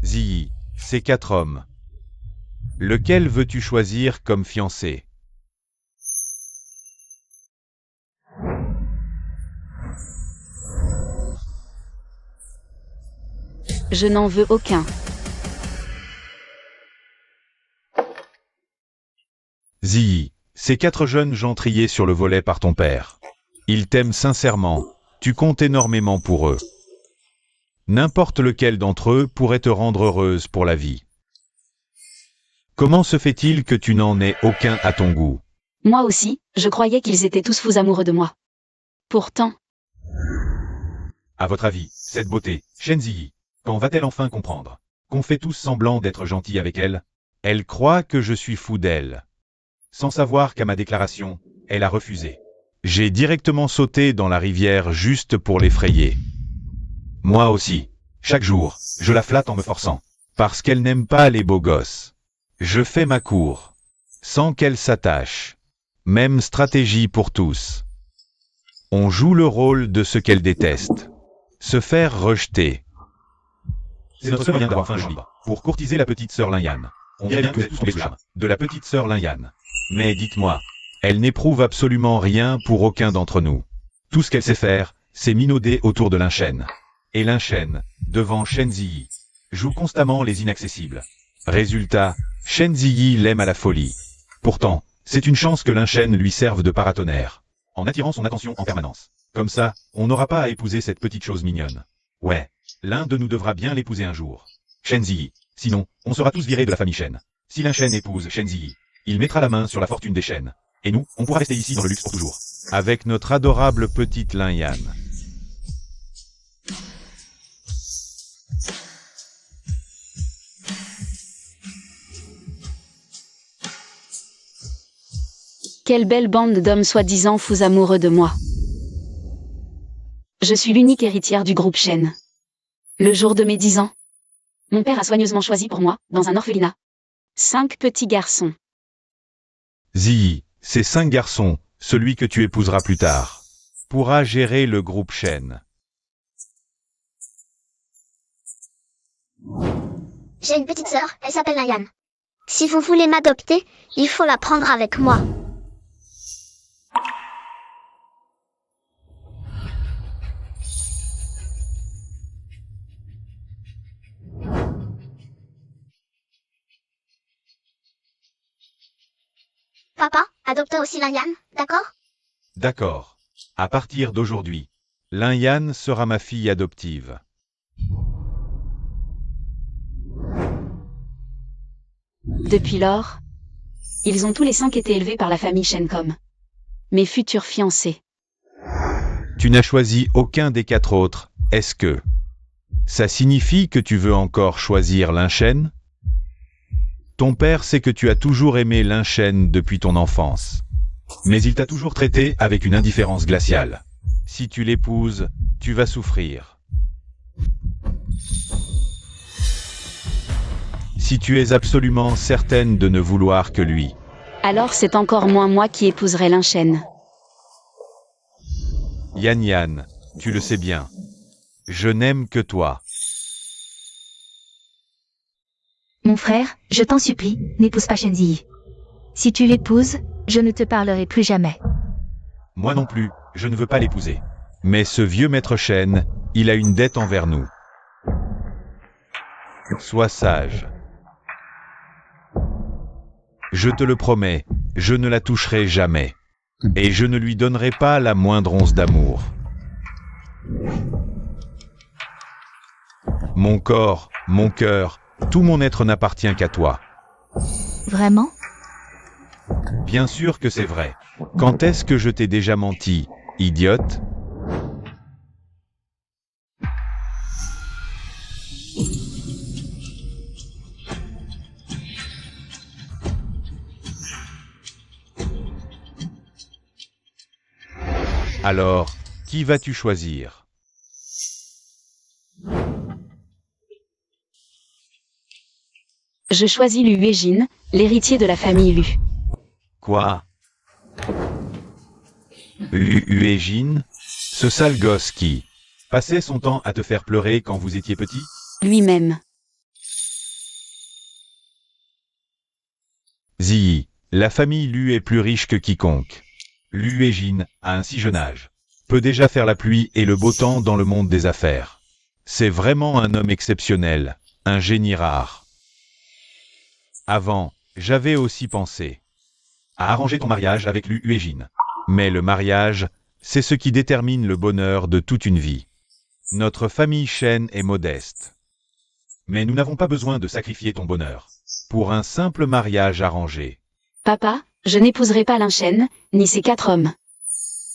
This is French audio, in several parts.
Ziyi, ces 4 hommes. Lequel veux-tu choisir comme fiancé? Je n'en veux aucun. Ziyi, ces 4 jeunes gens triés sur le volet par ton père. Ils t'aiment sincèrement, tu comptes énormément pour eux. N'importe lequel d'entre eux pourrait te rendre heureuse pour la vie. Comment se fait-il que tu n'en aies aucun à ton goût? Moi aussi, je croyais qu'ils étaient tous fous amoureux de moi. Pourtant, À votre avis, cette beauté, Shen Ziyi, quand va-t-elle enfin comprendre qu'on fait tous semblant d'être gentils avec elle? Elle croit que je suis fou d'elle. Sans savoir qu'à ma déclaration, elle a refusé. J'ai directement sauté dans la rivière juste pour l'effrayer. Moi aussi. Chaque jour, je la flatte en me forçant. Parce qu'elle n'aime pas les beaux gosses. Je fais ma cour. Sans qu'elle s'attache. Même stratégie pour tous. On joue le rôle de ce qu'elle déteste. Se faire rejeter. C'est notre seul moyen d'avoir fin jolie. Pour courtiser la petite sœur Lin-Yan. On dirait bien que vous êtes tous tombés sous le charme de la petite sœur Lin-Yan. Mais dites-moi, elle n'éprouve absolument rien pour aucun d'entre nous. Tout ce qu'elle sait faire, c'est minauder autour de Lin-Shen. Et Lin-Shen, devant Shen Ziyi, joue constamment les inaccessibles. Résultat, Shen Ziyi l'aime à la folie. Pourtant, c'est une chance que Lin-Shen lui serve de paratonnerre, en attirant son attention en permanence. Comme ça, on n'aura pas à épouser cette petite chose mignonne. Ouais, l'un de nous devra bien l'épouser un jour. Shen Ziyi. Sinon, on sera tous virés de la famille Shen. Si Lin-Shen épouse Shen Ziyi, il mettra la main sur la fortune des Shen. Et nous, on pourra rester ici dans le luxe pour toujours. Avec notre adorable petite Lin-Yan. quelle belle bande d'hommes soi-disant fous amoureux de moi. Je suis l'unique héritière du groupe Shen. Le jour de mes 10 ans, mon père a soigneusement choisi pour moi, dans un orphelinat, 5 petits garçons. Ziyi, ces 5 garçons, celui que tu épouseras plus tard, pourra gérer le groupe Shen. J'ai une petite sœur, elle s'appelle Lin-Yan. Si vous voulez m'adopter, il faut la prendre avec moi. Papa, adopte aussi Lin-Yan, d'accord? D'accord. À partir d'aujourd'hui, Lin-Yan sera ma fille adoptive. Depuis lors, ils ont tous les 5 été élevés par la famille Shen comme mes futurs fiancés. Tu n'as choisi aucun des 4 autres, est-ce que ça signifie que tu veux encore choisir Lin-Shen? Ton père sait que tu as toujours aimé Lin-Shen depuis ton enfance. Mais il t'a toujours traité avec une indifférence glaciale. Si tu l'épouses, tu vas souffrir. Si tu es absolument certaine de ne vouloir que lui. Alors c'est encore moins moi qui épouserai Lin-Shen. Yan, tu le sais bien. Je n'aime que toi. Mon frère, je t'en supplie, n'épouse pas Shen Ziyi. Si tu l'épouses, je ne te parlerai plus jamais. Moi non plus, je ne veux pas l'épouser. Mais ce vieux maître Shen, il a une dette envers nous. Sois sage. Je te le promets, je ne la toucherai jamais. Et je ne lui donnerai pas la moindre once d'amour. Mon corps, mon cœur, tout mon être n'appartient qu'à toi. Vraiment? Bien sûr que c'est vrai. Quand est-ce que je t'ai déjà menti, idiote? Alors, qui vas-tu choisir? Je choisis Lu Huejin, l'héritier de la famille Lu. Quoi? Huejin? Ce sale gosse qui passait son temps à te faire pleurer quand vous étiez petit? Lui-même. Ziyi, la famille Lu est plus riche que quiconque. Lu Ejin, à un si jeune âge, peut déjà faire la pluie et le beau temps dans le monde des affaires. C'est vraiment un homme exceptionnel, un génie rare. Avant, j'avais aussi pensé à arranger ton mariage avec Lu Ejin. Mais le mariage, c'est ce qui détermine le bonheur de toute une vie. Notre famille Shen est modeste. Mais nous n'avons pas besoin de sacrifier ton bonheur pour un simple mariage arrangé. Papa, je n'épouserai pas Lin Shen, ni ces 4 hommes.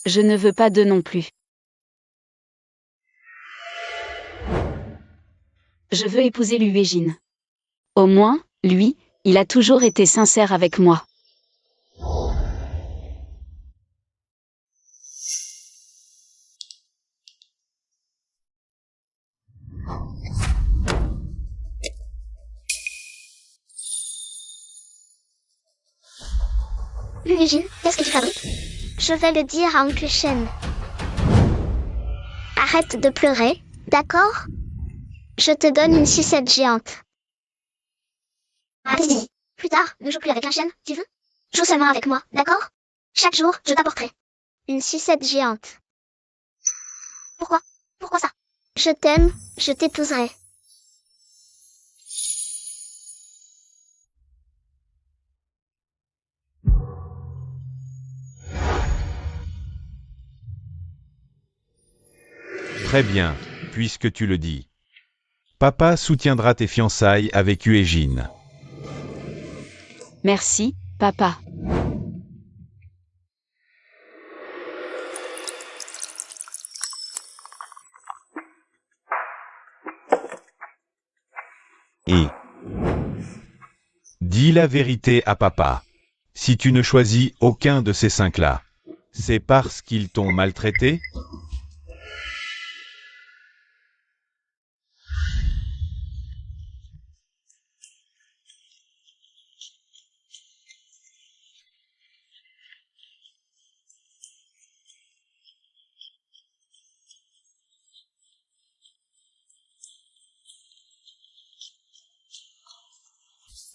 Je ne veux pas d'eux non plus. Je veux épouser Lu Ejin. Au moins, lui, il a toujours été sincère avec moi. Lu Ejin, qu'est-ce que tu fabriques? Je vais le dire à Oncle Shen. Arrête de pleurer, d'accord? Je te donne une sucette géante. Vas-y, plus tard, ne joue plus avec Lin Shen, tu veux? Joue seulement avec moi, d'accord? Chaque jour, je t'apporterai une sucette géante. Pourquoi? Pourquoi ça? Je t'aime, je t'épouserai. Très bien, puisque tu le dis. Papa soutiendra tes fiançailles avec Ejin. Merci, papa. Et dis la vérité à papa. Si tu ne choisis aucun de ces 5-là, c'est parce qu'ils t'ont maltraité?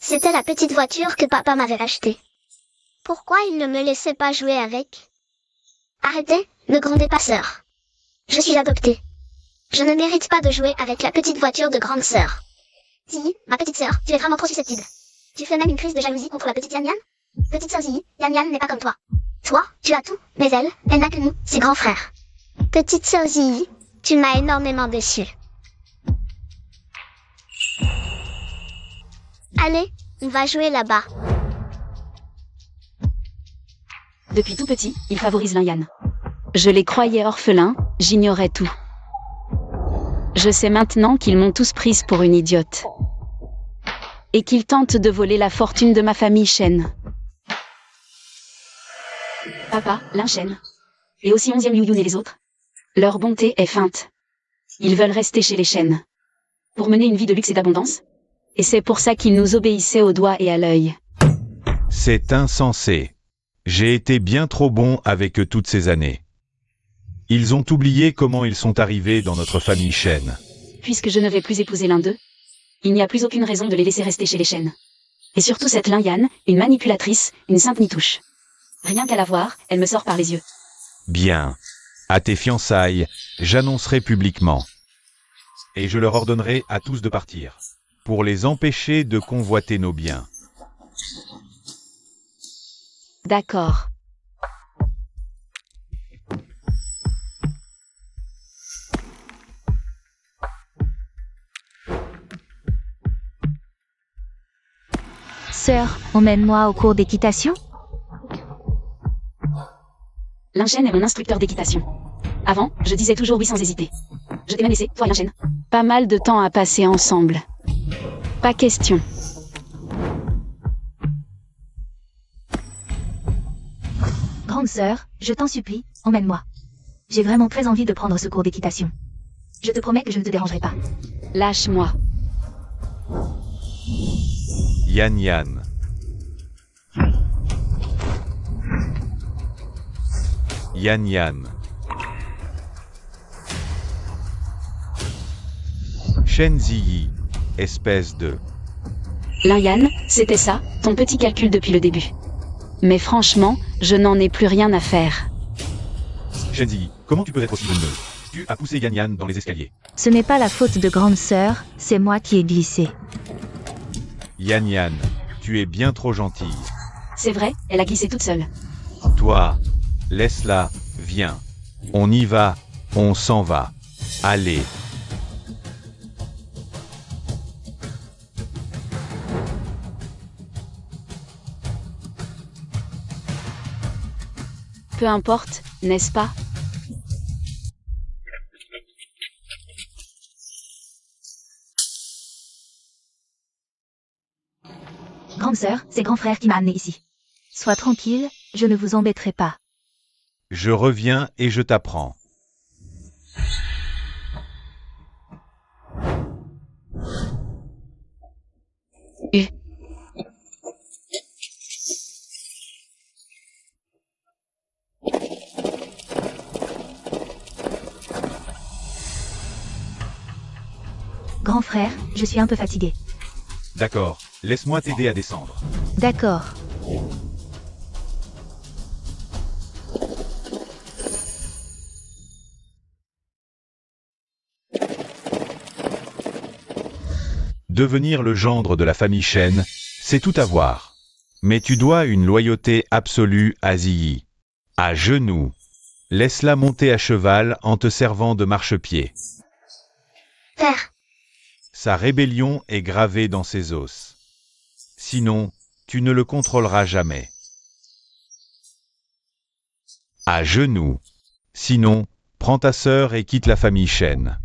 C'était la petite voiture que papa m'avait achetée. Pourquoi il ne me laissait pas jouer avec? Arrêtez, ne grondez pas sœur. Je suis adoptée. Je ne mérite pas de jouer avec la petite voiture de grande sœur. Ziyi, ma petite sœur, tu es vraiment trop susceptible. Tu fais même une crise de jalousie contre la petite Yan Yan? Petite sœur Ziyi, Yan Yan n'est pas comme toi. Toi, tu as tout, mais elle n'a que nous, ses grands frères. Petite sœur Ziyi, tu m'as énormément déçue. Allez, on va jouer là-bas. Depuis tout petit, il favorise Lin Yan. Je les croyais orphelins, j'ignorais tout. Je sais maintenant qu'ils m'ont tous prise pour une idiote. Et qu'ils tentent de voler la fortune de ma famille Shen. Papa, Lin Shen. Et aussi 11e Liu Yun et les autres. Leur bonté est feinte. Ils veulent rester chez les Shen. Pour mener une vie de luxe et d'abondance. Et c'est pour ça qu'ils nous obéissaient au doigt et à l'œil. C'est insensé. J'ai été bien trop bon avec eux toutes ces années. Ils ont oublié comment ils sont arrivés dans notre famille Shen. Puisque je ne vais plus épouser l'un d'eux, il n'y a plus aucune raison de les laisser rester chez les Shen. Et surtout cette Lin Yan, une manipulatrice, une sainte nitouche. Rien qu'à la voir, elle me sort par les yeux. Bien. À tes fiançailles, j'annoncerai publiquement. Et je leur ordonnerai à tous de partir, pour les empêcher de convoiter nos biens. D'accord. Sœur, emmène-moi au cours d'équitation? Lin Shen est mon instructeur d'équitation. Avant, je disais toujours oui sans hésiter. Je t'ai même laissé, toi Lin Shen. Pas mal de temps à passer ensemble. Pas question. Grande sœur, je t'en supplie, emmène-moi. J'ai vraiment très envie de prendre ce cours d'équitation. Je te promets que je ne te dérangerai pas. Lâche-moi. Yan Yan. Yan Yan. Shen Ziyi, espèce de... Lin-Yan, c'était ça, ton petit calcul depuis le début. Mais franchement, je n'en ai plus rien à faire. Shenzi, comment tu peux être aussi venimeux? Tu as poussé Yan Yan dans les escaliers. Ce n'est pas la faute de grande sœur, c'est moi qui ai glissé. Yan Yan, tu es bien trop gentille. C'est vrai, elle a glissé toute seule. Toi, laisse-la, viens. On y va, on s'en va. Allez. Peu importe, n'est-ce pas? Grande sœur, c'est grand frère qui m'a amené ici. Sois tranquille, je ne vous embêterai pas. Je reviens et je t'apprends. Grand frère, je suis un peu fatigué. D'accord, laisse-moi t'aider à descendre. D'accord. Devenir le gendre de la famille Shen, c'est tout avoir. Mais tu dois une loyauté absolue à Ziyi. À genoux. Laisse-la monter à cheval en te servant de marchepied. Père, Sa rébellion est gravée dans ses os. Sinon, tu ne le contrôleras jamais. À genoux. Sinon, prends ta sœur et quitte la famille Shen.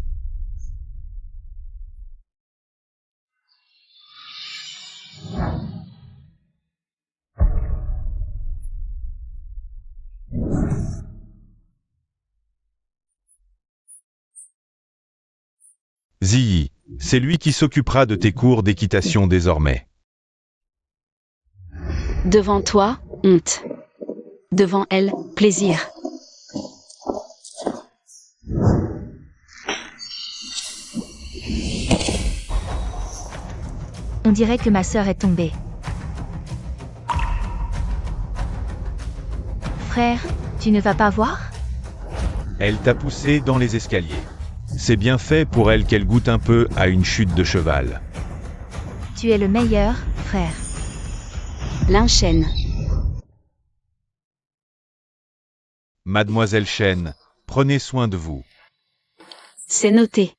Ziyi, c'est lui qui s'occupera de tes cours d'équitation désormais. Devant toi, honte. Devant elle, plaisir. On dirait que ma sœur est tombée. Frère, tu ne vas pas voir? Elle t'a poussé dans les escaliers. C'est bien fait pour elle qu'elle goûte un peu à une chute de cheval. Tu es le meilleur, frère. Lin-Shen. Mademoiselle Shen, prenez soin de vous. C'est noté.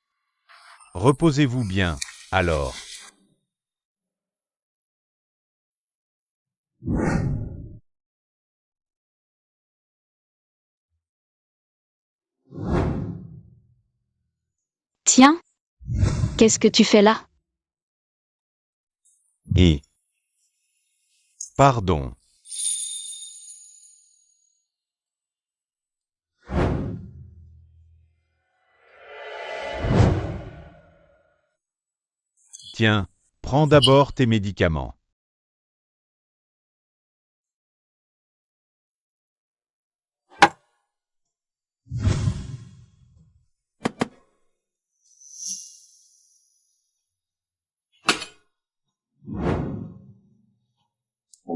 Reposez-vous bien, alors. Tiens, qu'est-ce que tu fais là? Et... Pardon. Tiens, prends d'abord tes médicaments.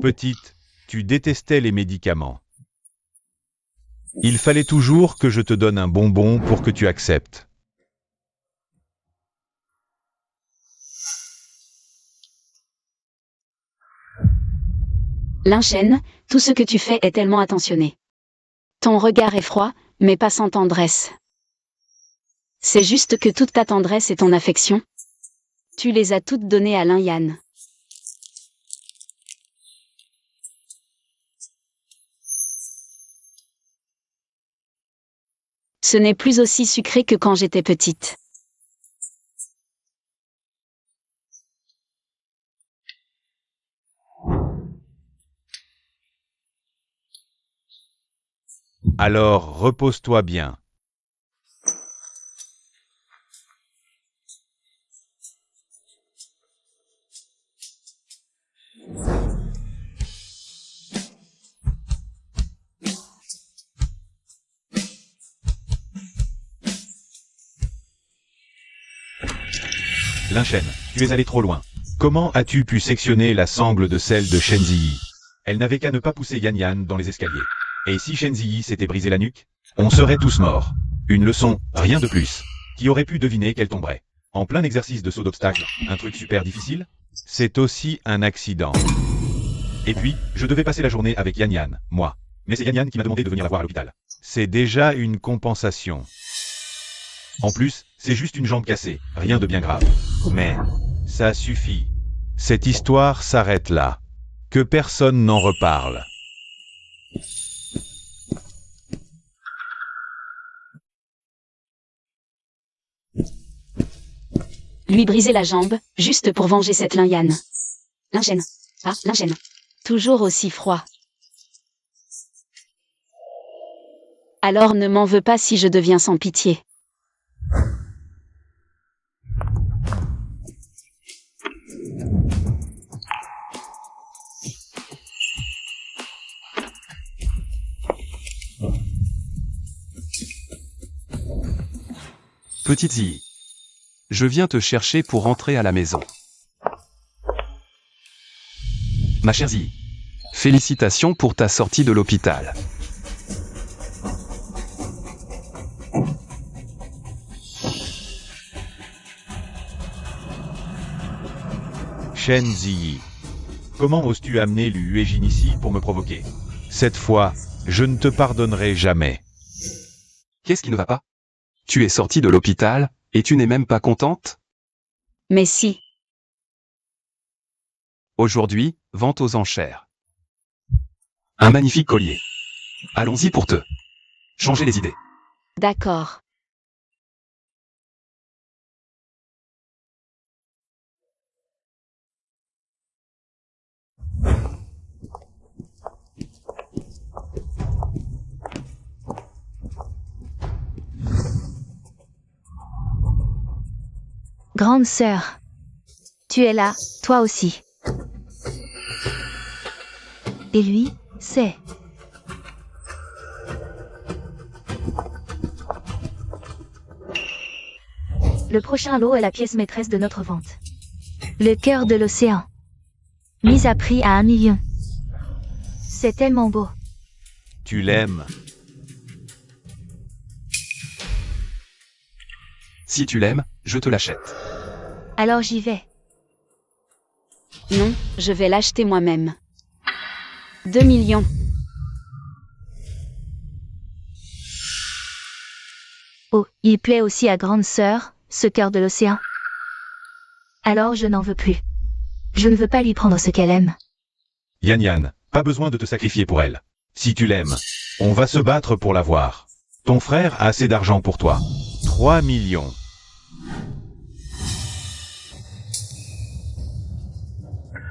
Petite, tu détestais les médicaments. Il fallait toujours que je te donne un bonbon pour que tu acceptes. Lin-Shen, tout ce que tu fais est tellement attentionné. Ton regard est froid, mais pas sans tendresse. C'est juste que toute ta tendresse et ton affection, tu les as toutes données à Lin-Yan. Ce n'est plus aussi sucré que quand j'étais petite. Alors repose-toi bien. Lin-Shen, tu es allé trop loin. Comment as-tu pu sectionner la sangle de celle de Shen Ziyi? Elle n'avait qu'à ne pas pousser Yan Yan dans les escaliers. Et si Shen Ziyi s'était brisé la nuque? On serait tous morts. Une leçon, rien de plus. Qui aurait pu deviner qu'elle tomberait? En plein exercice de saut d'obstacle, un truc super difficile? C'est aussi un accident. Et puis, je devais passer la journée avec Yan Yan, moi. Mais c'est Yan Yan qui m'a demandé de venir la voir à l'hôpital. C'est déjà une compensation. En plus, c'est juste une jambe cassée, rien de bien grave. Mais, ça suffit. Cette histoire s'arrête là. Que personne n'en reparle. Lui briser la jambe, juste pour venger cette Lin Yan. Linchen. Ah, Linchen. Toujours aussi froid. Alors ne m'en veux pas si je deviens sans pitié. Petite Ziyi. Je viens te chercher pour rentrer à la maison. Ma chère Ziyi. Félicitations pour ta sortie de l'hôpital. Shen Ziyi. Comment oses-tu amener Lu Huejin ici pour me provoquer? Cette fois, je ne te pardonnerai jamais. Qu'est-ce qui ne va pas? Tu es sortie de l'hôpital, et tu n'es même pas contente? Mais si. Aujourd'hui, vente aux enchères. Un magnifique collier. Allons-y pour te changer les idées. D'accord. Grande sœur. Tu es là, toi aussi. Et lui, c'est... Le prochain lot est la pièce maîtresse de notre vente. Le cœur de l'océan. Mise à prix à 1 million. C'est tellement beau. Tu l'aimes. Si tu l'aimes, je te l'achète. Alors j'y vais. Non, je vais l'acheter moi-même. 2 millions. Oh, il plaît aussi à grande sœur, ce cœur de l'océan. Alors je n'en veux plus. Je ne veux pas lui prendre ce qu'elle aime. Yan Yan, pas besoin de te sacrifier pour elle. Si tu l'aimes, on va se battre pour l'avoir. Ton frère a assez d'argent pour toi. 3 millions.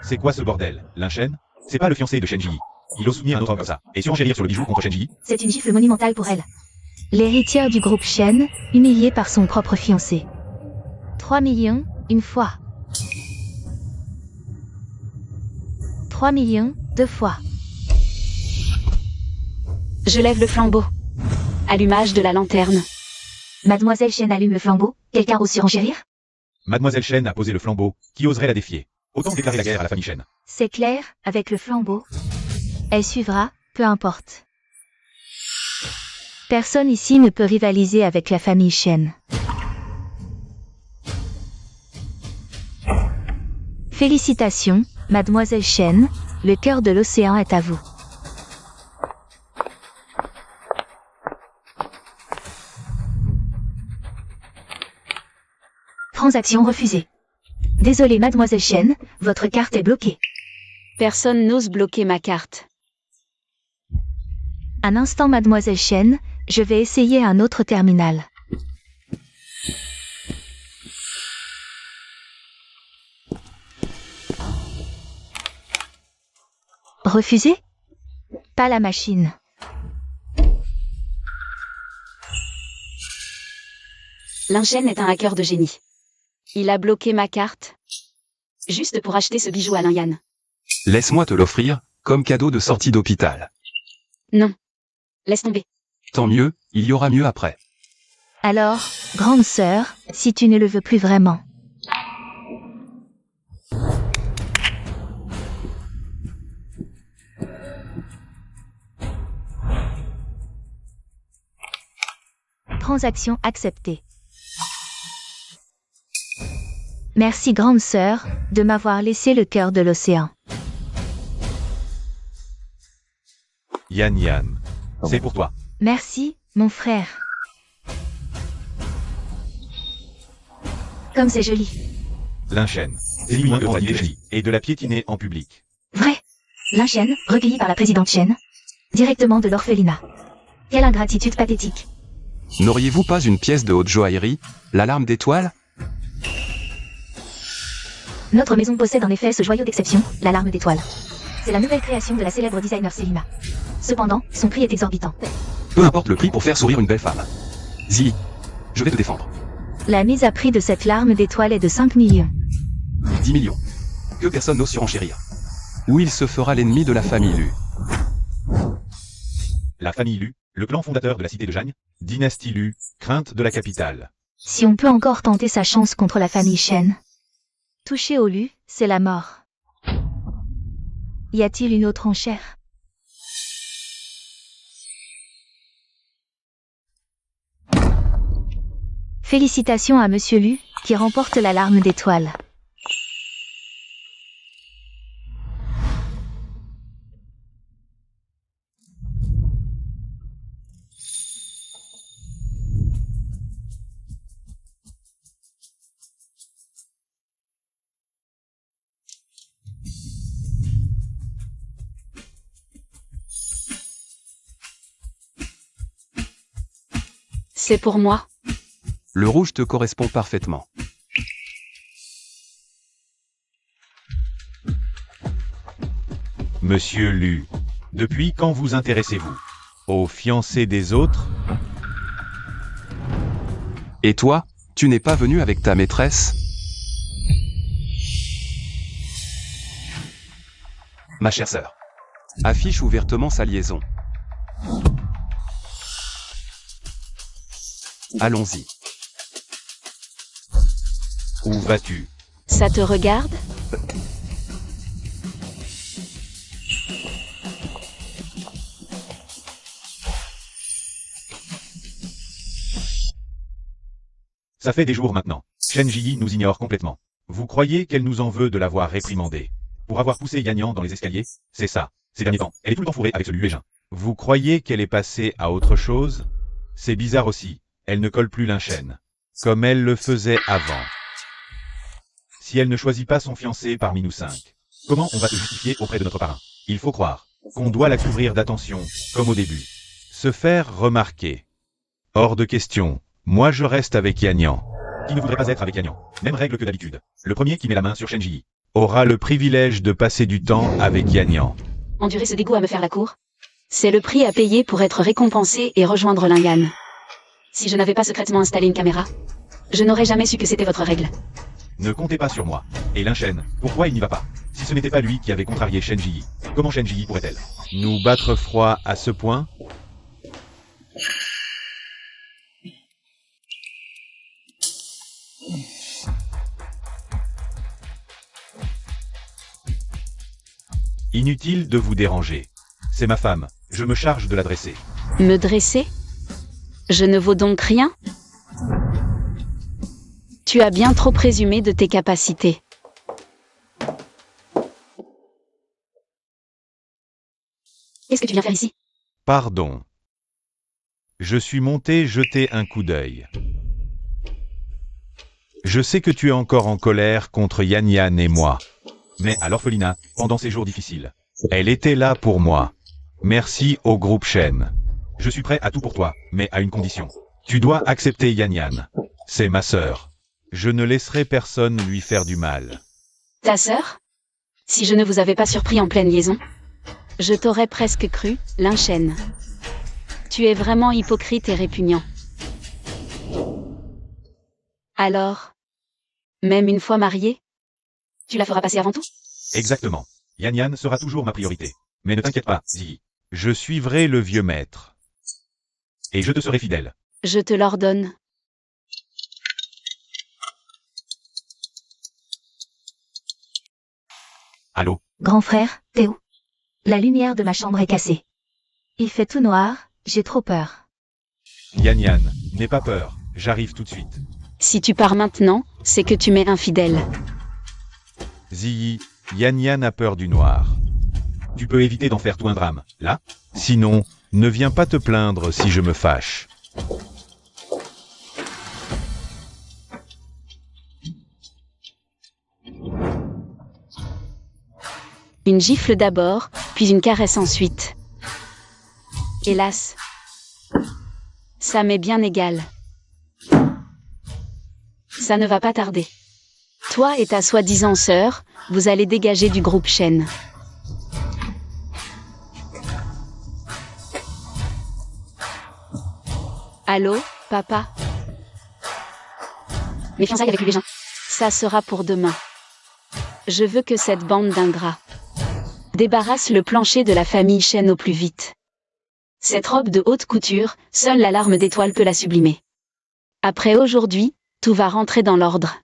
C'est quoi ce bordel, Linchen? C'est pas le fiancé de Shen Ziyi. Il ose soutenir un autre homme comme ça, et surenchérir sur le bijou contre Shen Ziyi? C'est une gifle monumentale pour elle. L'héritière du groupe Shen, humiliée par son propre fiancé. 3 millions, une fois. 3 millions, 2 fois. Je lève le flambeau. Allumage de la lanterne. Mademoiselle Shen allume le flambeau, quelqu'un ose surenchérir? Mademoiselle Shen a posé le flambeau, qui oserait la défier? Autant déclarer la guerre à la famille Shen. C'est clair, avec le flambeau. Elle suivra, peu importe. Personne ici ne peut rivaliser avec la famille Shen. Félicitations, Mademoiselle Shen, le cœur de l'océan est à vous. Transaction refusée. Désolé Mademoiselle Shen, votre carte est bloquée. Personne n'ose bloquer ma carte. Un instant Mademoiselle Shen, je vais essayer un autre terminal. Refusé? Pas la machine. Linchen est un hacker de génie. Il a bloqué ma carte. Juste pour acheter ce bijou à Lin Yan. Laisse-moi te l'offrir, comme cadeau de sortie d'hôpital. Non. Laisse tomber. Tant mieux, il y aura mieux après. Alors, grande sœur, si tu ne le veux plus vraiment. Transaction acceptée. Merci grande sœur, de m'avoir laissé le cœur de l'océan. Yan Yan. C'est pour toi. Merci, mon frère. Comme c'est joli. Linchen. C'est lui de Chen et de la piétiner en public. Vrai. Linchen, recueilli par la présidente Chen. Directement de l'orphelinat. Quelle ingratitude pathétique. N'auriez-vous pas une pièce de haute joaillerie, l'alarme d'étoile? Notre maison possède en effet ce joyau d'exception, l'alarme d'étoile. C'est la nouvelle création de la célèbre designer Selina. Cependant, son prix est exorbitant. Peu importe le prix pour faire sourire une belle femme. Zi, je vais te défendre. La mise à prix de cette larme d'étoile est de 5 millions. 10 millions. Que personne n'ose surenchérir. Ou il se fera l'ennemi de la famille Lu. La famille Lu, le clan fondateur de la cité de Jagne, dynastie Lu, crainte de la capitale. Si on peut encore tenter sa chance contre la famille Shen. Toucher au Lu, c'est la mort. Y a-t-il une autre enchère? Félicitations à Monsieur Lu, qui remporte la larme d'étoile. C'est pour moi. Le rouge te correspond parfaitement. Monsieur Lu, depuis quand vous intéressez-vous aux fiancés des autres? Et toi, tu n'es pas venu avec ta maîtresse? Ma chère sœur, affiche ouvertement sa liaison. Allons-y. Où vas-tu? Ça te regarde? Ça fait des jours maintenant. Chen Ji nous ignore complètement. Vous croyez qu'elle nous en veut de l'avoir réprimandée pour avoir poussé Yan Yan dans les escaliers? C'est ça. Ces derniers temps, elle est tout le temps fourrée avec ce Luégin. Vous croyez qu'elle est passée à autre chose? C'est bizarre aussi. Elle ne colle plus Linchen, comme elle le faisait avant. Si elle ne choisit pas son fiancé parmi nous 5, comment on va se justifier auprès de notre parrain? Il faut croire qu'on doit la couvrir d'attention, comme au début. Se faire remarquer. Hors de question. Moi je reste avec Yan Yan. Qui ne voudrait pas être avec Yan Yan? Même règle que d'habitude. Le premier qui met la main sur Chen Ji aura le privilège de passer du temps avec Yan Yan. Endurer ce dégoût à me faire la cour? C'est le prix à payer pour être récompensé et rejoindre Linyan. Si je n'avais pas secrètement installé une caméra, je n'aurais jamais su que c'était votre règle. Ne comptez pas sur moi. Et Linchen, pourquoi il n'y va pas? Si ce n'était pas lui qui avait contrarié Chen Ji, comment Chen Ji pourrait-elle nous battre froid à ce point? Inutile de vous déranger. C'est ma femme, je me charge de la dresser. Me dresser? Je ne vaux donc rien? Tu as bien trop présumé de tes capacités. Qu'est-ce que tu viens faire ici? Pardon. Je suis monté jeter un coup d'œil. Je sais que tu es encore en colère contre Yan Yan et moi. Mais à l'orphelinat, pendant ces jours difficiles, elle était là pour moi. Merci au groupe Shen. Je suis prêt à tout pour toi, mais à une condition. Tu dois accepter Yan Yan. C'est ma sœur. Je ne laisserai personne lui faire du mal. Ta sœur? Si je ne vous avais pas surpris en pleine liaison, je t'aurais presque cru, Linchen. Tu es vraiment hypocrite et répugnant. Alors, même une fois mariée, tu la feras passer avant tout? Exactement. Yan Yan sera toujours ma priorité. Mais ne t'inquiète pas, Zi. Je suivrai le vieux maître. Et je te serai fidèle. Je te l'ordonne. Allô? Grand frère, t'es où? La lumière de ma chambre est cassée. Il fait tout noir, j'ai trop peur. Yan Yan, N'aie pas peur, j'arrive tout de suite. Si tu pars maintenant, c'est que tu m'es infidèle. Ziyi, Yan Yan a peur du noir. Tu peux éviter d'en faire tout un drame, là? Sinon, ne viens pas te plaindre si je me fâche. Une gifle d'abord, puis une caresse ensuite. Hélas. Ça m'est bien égal. Ça ne va pas tarder. Toi et ta soi-disant sœur, vous allez dégager du groupe Shen. Allô, papa? Mes fiançailles avec lui déjà. Ça sera pour demain. Je veux que cette bande d'ingrats débarrasse le plancher de la famille Shen au plus vite. Cette robe de haute couture, seule l'alarme d'étoile peut la sublimer. Après aujourd'hui, tout va rentrer dans l'ordre.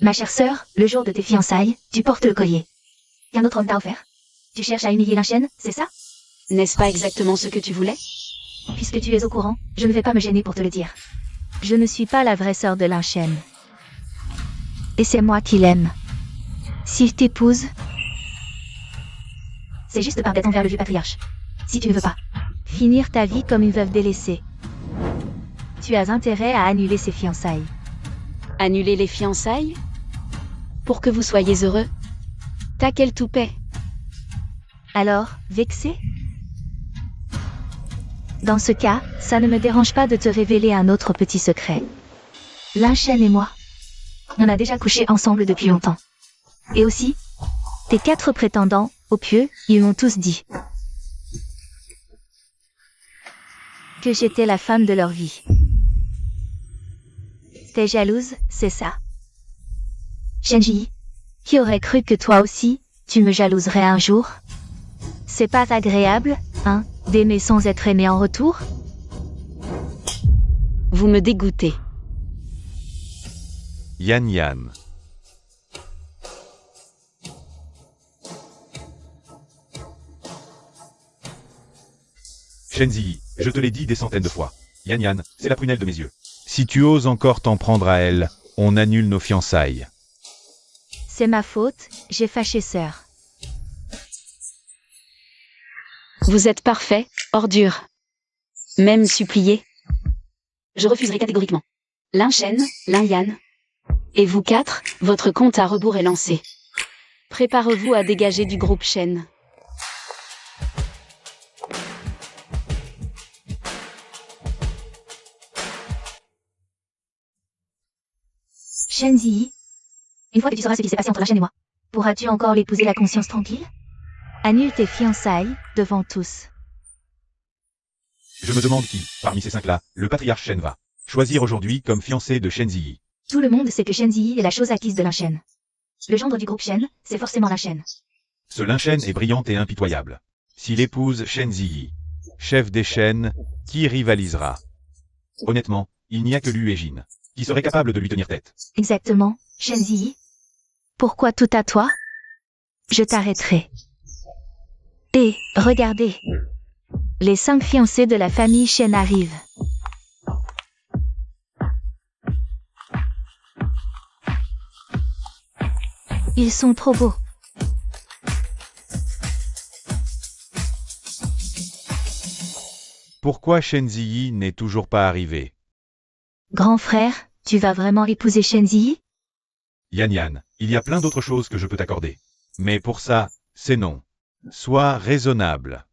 Ma chère sœur, le jour de tes fiançailles, tu portes le collier. Qu'un autre homme t'a offert. Tu cherches à humilier Linchen, c'est ça? N'est-ce pas exactement ce que tu voulais? Puisque tu es au courant, je ne vais pas me gêner pour te le dire. Je ne suis pas la vraie sœur de Linchen. Et c'est moi qui l'aime. S'il t'épouse, c'est juste par dette envers le vieux patriarche. Si tu ne veux pas finir ta vie comme une veuve délaissée, tu as intérêt à annuler ces fiançailles. Annuler les fiançailles? Pour que vous soyez heureux? T'as quel toupet? Alors, vexé? Dans ce cas, ça ne me dérange pas de te révéler un autre petit secret. Linchen et moi, on a déjà couché ensemble depuis longtemps. Et aussi, tes 4 prétendants, au pieu, ils m'ont tous dit que j'étais la femme de leur vie. T'es jalouse, c'est ça? Shenji, qui aurait cru que toi aussi, tu me jalouserais un jour? C'est pas agréable, hein, d'aimer sans être aimé en retour? Vous me dégoûtez. Yan Yan. Shenzi, je te l'ai dit des centaines de fois. Yan Yan, c'est la prunelle de mes yeux. Si tu oses encore t'en prendre à elle, on annule nos fiançailles. C'est ma faute, j'ai fâché sœur. Vous êtes parfait, ordure. Même supplié. Je refuserai catégoriquement. Linchen, Linyan. Et vous 4, votre compte à rebours est lancé. Préparez-vous à dégager du groupe Shen. Shenzi, une fois que tu sauras ce qui s'est passé entre Linchen et moi, pourras-tu encore l'épouser la conscience tranquille? Annule tes fiançailles, devant tous. Je me demande qui, parmi ces 5-là, le patriarche Shen va choisir aujourd'hui comme fiancé de Shenzi. Tout le monde sait que Shenzi est la chose acquise de Linchen. Le gendre du groupe Shen, c'est forcément Linchen. Ce Linchen est brillant et impitoyable. S'il épouse Shenzi, chef des Shen, qui rivalisera? Honnêtement, il n'y a que Lu et Jin qui serait capable de lui tenir tête. Exactement, Shenzi. Pourquoi tout à toi? Je t'arrêterai. Et, regardez. Les 5 fiancés de la famille Shen arrivent. Ils sont trop beaux. Pourquoi Shenzi n'est toujours pas arrivé? Grand frère, tu vas vraiment épouser Shenzi? Yan Yan, il y a plein d'autres choses que je peux t'accorder. Mais pour ça, c'est non. Sois raisonnable.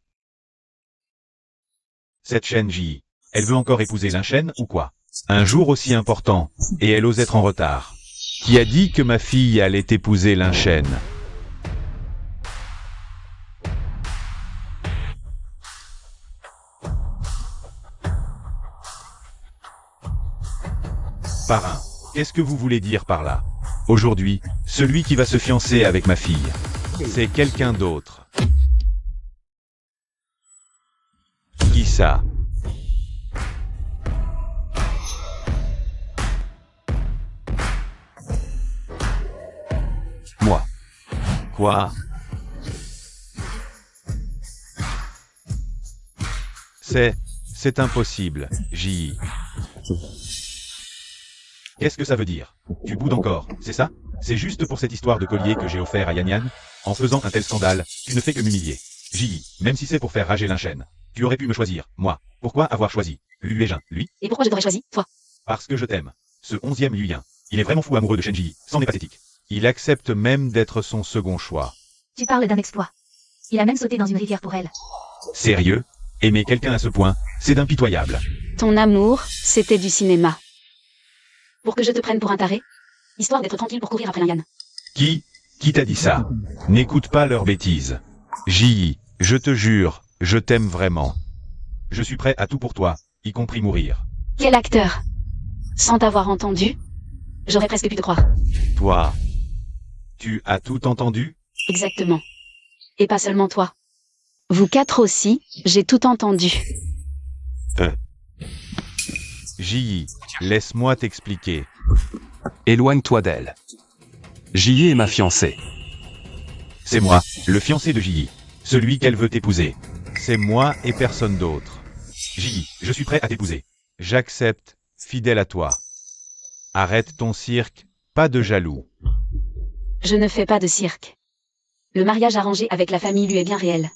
Cette Shenji, elle veut encore épouser Linchen ou quoi? Un jour aussi important, et elle ose être en retard. Qui a dit que ma fille allait épouser Linchen? Parrain, qu'est-ce que vous voulez dire par là? Aujourd'hui, celui qui va se fiancer avec ma fille, c'est quelqu'un d'autre. ça? Moi. Quoi? C'est impossible, J.I. Qu'est-ce que ça veut dire? Tu boudes encore, c'est ça? C'est juste pour cette histoire de collier que j'ai offert à Yan Yan? En faisant un tel scandale, tu ne fais que m'humilier. J.I., même si c'est pour faire rager Linchen, tu aurais pu me choisir, moi. Pourquoi avoir choisi Luégin, lui? Et pourquoi je t'aurais choisi, toi? Parce que je t'aime. Ce 11e Luyen. Il est vraiment fou amoureux de Shenji, c'en est pathétique. Il accepte même d'être son second choix. Tu parles d'un exploit. Il a même sauté dans une rivière pour elle. Sérieux? Aimer quelqu'un à ce point, c'est d'impitoyable. Ton amour, c'était du cinéma. Pour que je te prenne pour un taré? Histoire d'être tranquille pour courir après Linyan. Qui t'a dit ça? N'écoute pas leurs bêtises. J.I., je te jure, je t'aime vraiment. Je suis prêt à tout pour toi, y compris mourir. Quel acteur? Sans t'avoir entendu, j'aurais presque pu te croire. Toi, tu as tout entendu? Exactement. Et pas seulement toi. Vous quatre aussi, j'ai tout entendu. J.I., laisse-moi t'expliquer. Éloigne-toi d'elle. J.I. est ma fiancée. C'est moi, le fiancé de J.I., celui qu'elle veut épouser. C'est moi et personne d'autre. J.I., je suis prêt à t'épouser. J'accepte, fidèle à toi. Arrête ton cirque, pas de jaloux. Je ne fais pas de cirque. Le mariage arrangé avec la famille lui est bien réel.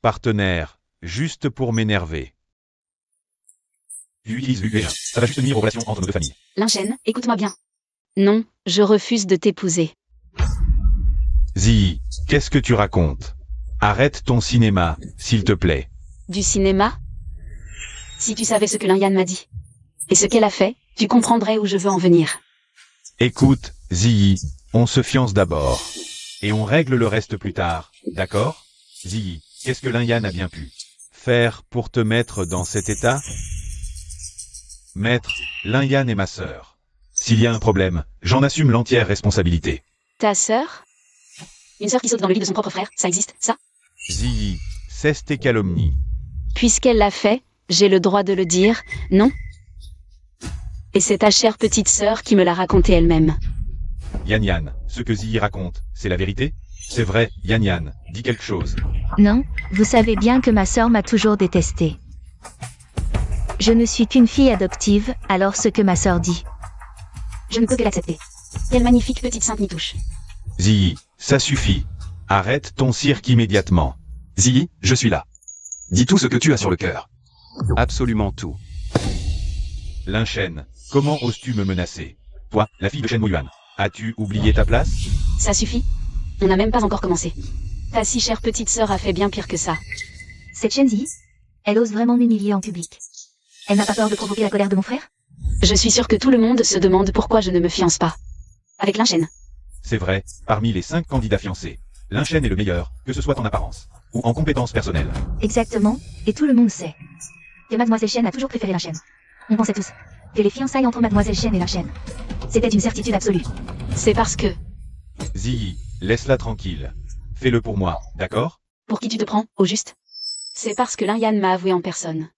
Partenaire, juste pour m'énerver. Tu utilises l'UE1, ça va juste nuire aux relations entre nos deux familles. Linchen, écoute-moi bien. Non, je refuse de t'épouser. Zi, qu'est-ce que tu racontes? Arrête ton cinéma, s'il te plaît. Du cinéma? Si tu savais ce que Linyan m'a dit, et ce qu'elle a fait, tu comprendrais où je veux en venir. Écoute, Zi, on se fiance d'abord. Et on règle le reste plus tard, d'accord? Zi, qu'est-ce que Linyan a bien pu faire pour te mettre dans cet état? Maître, Linyan est ma sœur. S'il y a un problème, j'en assume l'entière responsabilité. Ta sœur? Une sœur qui saute dans le lit de son propre frère, ça existe, ça? Zi, cesse tes calomnies. Puisqu'elle l'a fait, j'ai le droit de le dire, non? Et c'est ta chère petite sœur qui me l'a raconté elle-même. Yan Yan, ce que Zi raconte, c'est la vérité? C'est vrai, Yan Yan, dis quelque chose. Non, vous savez bien que ma sœur m'a toujours détesté. Je ne suis qu'une fille adoptive, alors ce que ma sœur dit. Je ne peux que l'accepter. Quelle magnifique petite sainte Nitouche. Zi, ça suffit. Arrête ton cirque immédiatement. Zi, je suis là. Dis tout ce que tu as sur le cœur. Absolument tout. Linchen, comment oses-tu me menacer? Toi, la fille de Shen Moyuan, as-tu oublié ta place? Ça suffit. On n'a même pas encore commencé. Ta si chère petite sœur a fait bien pire que ça. Cette Shenzi, elle ose vraiment m'humilier en public. Elle n'a pas peur de provoquer la colère de mon frère? Je suis sûre que tout le monde se demande pourquoi je ne me fiance pas. Avec Linchen. C'est vrai, parmi les 5 candidats fiancés, Linchen est le meilleur, que ce soit en apparence ou en compétences personnelles. Exactement, et tout le monde sait que Mademoiselle Shen a toujours préféré Linchen. On pensait tous que les fiançailles entre Mademoiselle Shen et Linchen, c'était une certitude absolue. C'est parce que... Zi, laisse-la tranquille. Fais-le pour moi, d'accord? Pour qui tu te prends, au juste? C'est parce que Linyan m'a avoué en personne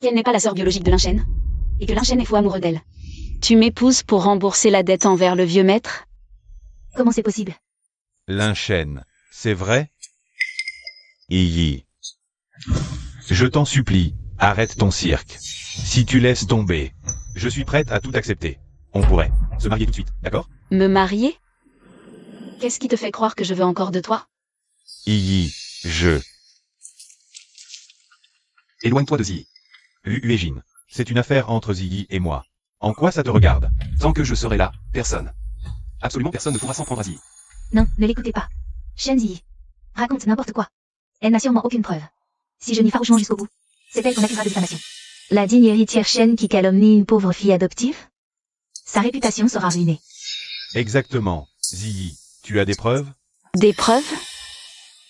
qu'elle n'est pas la sœur biologique de Linchen, et que Linchen est fou amoureux d'elle. Tu m'épouses pour rembourser la dette envers le vieux maître? Comment c'est possible? Linchen, c'est vrai? Yi. Je t'en supplie, arrête ton cirque. Si tu laisses tomber, je suis prête à tout accepter. On pourrait se marier tout de suite, d'accord? Me marier? Qu'est-ce qui te fait croire que je veux encore de toi? Yi, Éloigne-toi de Zi. Uejin, c'est une affaire entre Zi et moi. En quoi ça te regarde? Tant que je serai là, personne. Absolument personne ne pourra s'en prendre à Zi. Non, ne l'écoutez pas. Shenzi raconte n'importe quoi. Elle n'a sûrement aucune preuve. Si je nie farouchement jusqu'au bout, c'est elle qu'on accusera de diffamation. La digne héritière Shen qui calomnie une pauvre fille adoptive? Sa réputation sera ruinée. Exactement. Zi, tu as des preuves? Des preuves?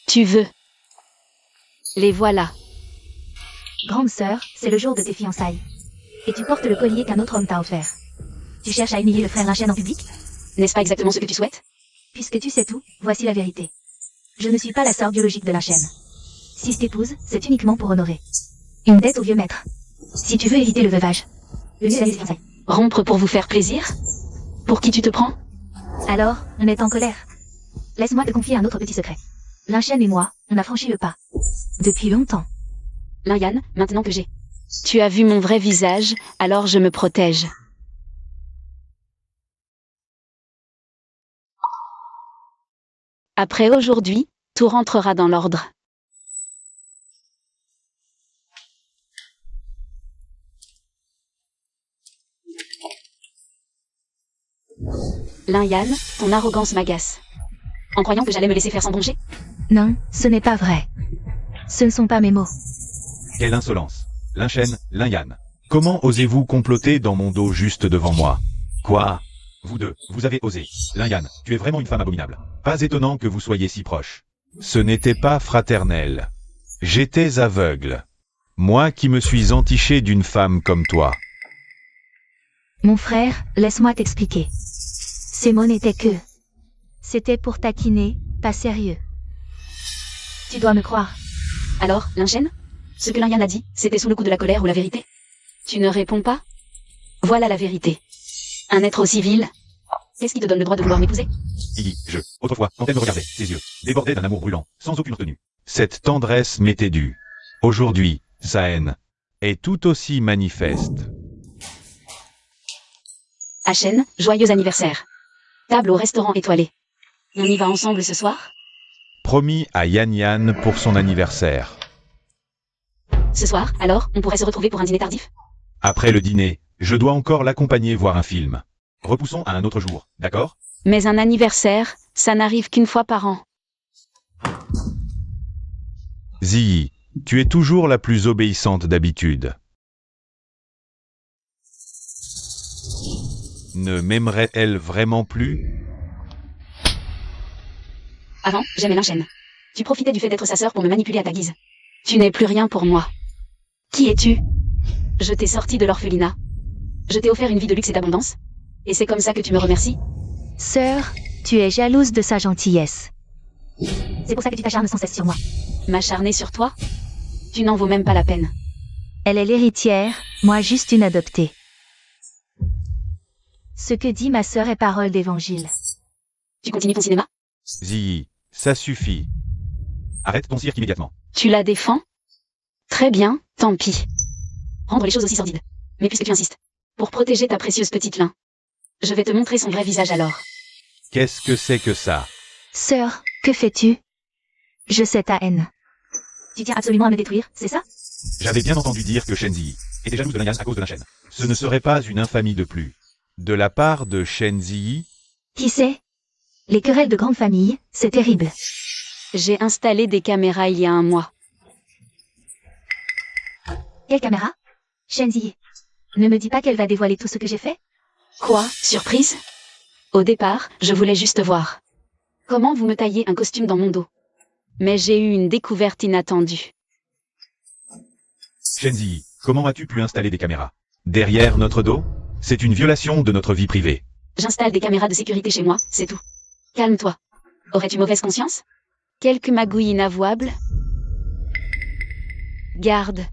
Tu veux? Les voilà. Grande sœur, c'est le jour de tes fiançailles. Et tu portes le collier qu'un autre homme t'a offert. Tu cherches à humilier le frère Linchen en public? N'est-ce pas exactement ce que tu souhaites? Puisque tu sais tout, voici la vérité. Je ne suis pas la sœur biologique de Linchen. Si je t'épouse, c'est uniquement pour honorer Une dette au vieux maître. Si tu veux éviter le veuvage, le mieux est d'aller se fiançailles. Rompre pour vous faire plaisir? Pour qui tu te prends? Alors, on est en colère. Laisse-moi te confier un autre petit secret. Linchen et moi, on a franchi le pas. Depuis longtemps. Lin-Yan, maintenant que j'ai. Tu as vu mon vrai visage, alors je me protège. Après aujourd'hui, tout rentrera dans l'ordre. Lin-Yan, ton arrogance m'agace. En croyant que j'allais me laisser faire sans danger? Non, ce n'est pas vrai. Ce ne sont pas mes mots. Quelle insolence. Linchen, Lin-Yan. Comment osez-vous comploter dans mon dos juste devant moi? Quoi? Vous deux, vous avez osé. Lin-Yan, tu es vraiment une femme abominable. Pas étonnant que vous soyez si proches. Ce n'était pas fraternel. J'étais aveugle. Moi qui me suis entiché d'une femme comme toi. Mon frère, laisse-moi t'expliquer. Ces mots n'étaient que... C'était pour taquiner, pas sérieux. Tu dois me croire. Alors, Linchen? Ce que Lin-Yan a dit, c'était sous le coup de la colère ou la vérité? Tu ne réponds pas? Voilà la vérité. Un être aussi vil. Qu'est-ce qui te donne le droit de vouloir m'épouser? Autrefois, quand elle me regardait, ses yeux débordaient d'un amour brûlant, sans aucune retenue. Cette tendresse m'était due. Aujourd'hui, sa haine est tout aussi manifeste. Achen, joyeux anniversaire. Table au restaurant étoilé. On y va ensemble ce soir? Promis à Yan pour son anniversaire. Ce soir, alors, on pourrait se retrouver pour un dîner tardif? Après le dîner, je dois encore l'accompagner voir un film. Repoussons à un autre jour, d'accord? Mais un anniversaire, ça n'arrive qu'une fois par an. Ziyi, tu es toujours la plus obéissante d'habitude. Ne m'aimerait-elle vraiment plus? Avant, j'aimais Linchen. Tu profitais du fait d'être sa sœur pour me manipuler à ta guise. Tu n'es plus rien pour moi. Qui es-tu? Je t'ai sorti de l'orphelinat. Je t'ai offert une vie de luxe et d'abondance. Et c'est comme ça que tu me remercies? Sœur, tu es jalouse de sa gentillesse. C'est pour ça que tu t'acharnes sans cesse sur moi. M'acharner sur toi? Tu n'en vaux même pas la peine. Elle est l'héritière, moi juste une adoptée. Ce que dit ma sœur est parole d'évangile. Tu continues ton cinéma? Ziyi, ça suffit. Arrête ton cirque immédiatement. Tu la défends? Très bien, tant pis. Rendre les choses aussi sordides. Mais puisque tu insistes, pour protéger ta précieuse petite Lin, je vais te montrer son vrai visage alors. Qu'est-ce que c'est que ça? Sœur, que fais-tu? Je sais ta haine. Tu tiens absolument à me détruire, c'est ça? J'avais bien entendu dire que Shen Ziyi était jalouse de Lin-Yan à cause de la chaîne. Ce ne serait pas une infamie de plus. De la part de Shen Ziyi? Qui sait? Les querelles de grande famille, c'est terrible. J'ai installé des caméras il y a un mois. Quelle caméra? Shenzi. Ne me dis pas qu'elle va dévoiler tout ce que j'ai fait? Quoi? Surprise? Au départ, je voulais juste voir comment vous me taillez un costume dans mon dos. Mais j'ai eu une découverte inattendue. Shen Ziyi, comment as-tu pu installer des caméras derrière notre dos? C'est une violation de notre vie privée. J'installe des caméras de sécurité chez moi, c'est tout. Calme-toi. Aurais-tu mauvaise conscience? Quelques magouilles inavouables? Garde.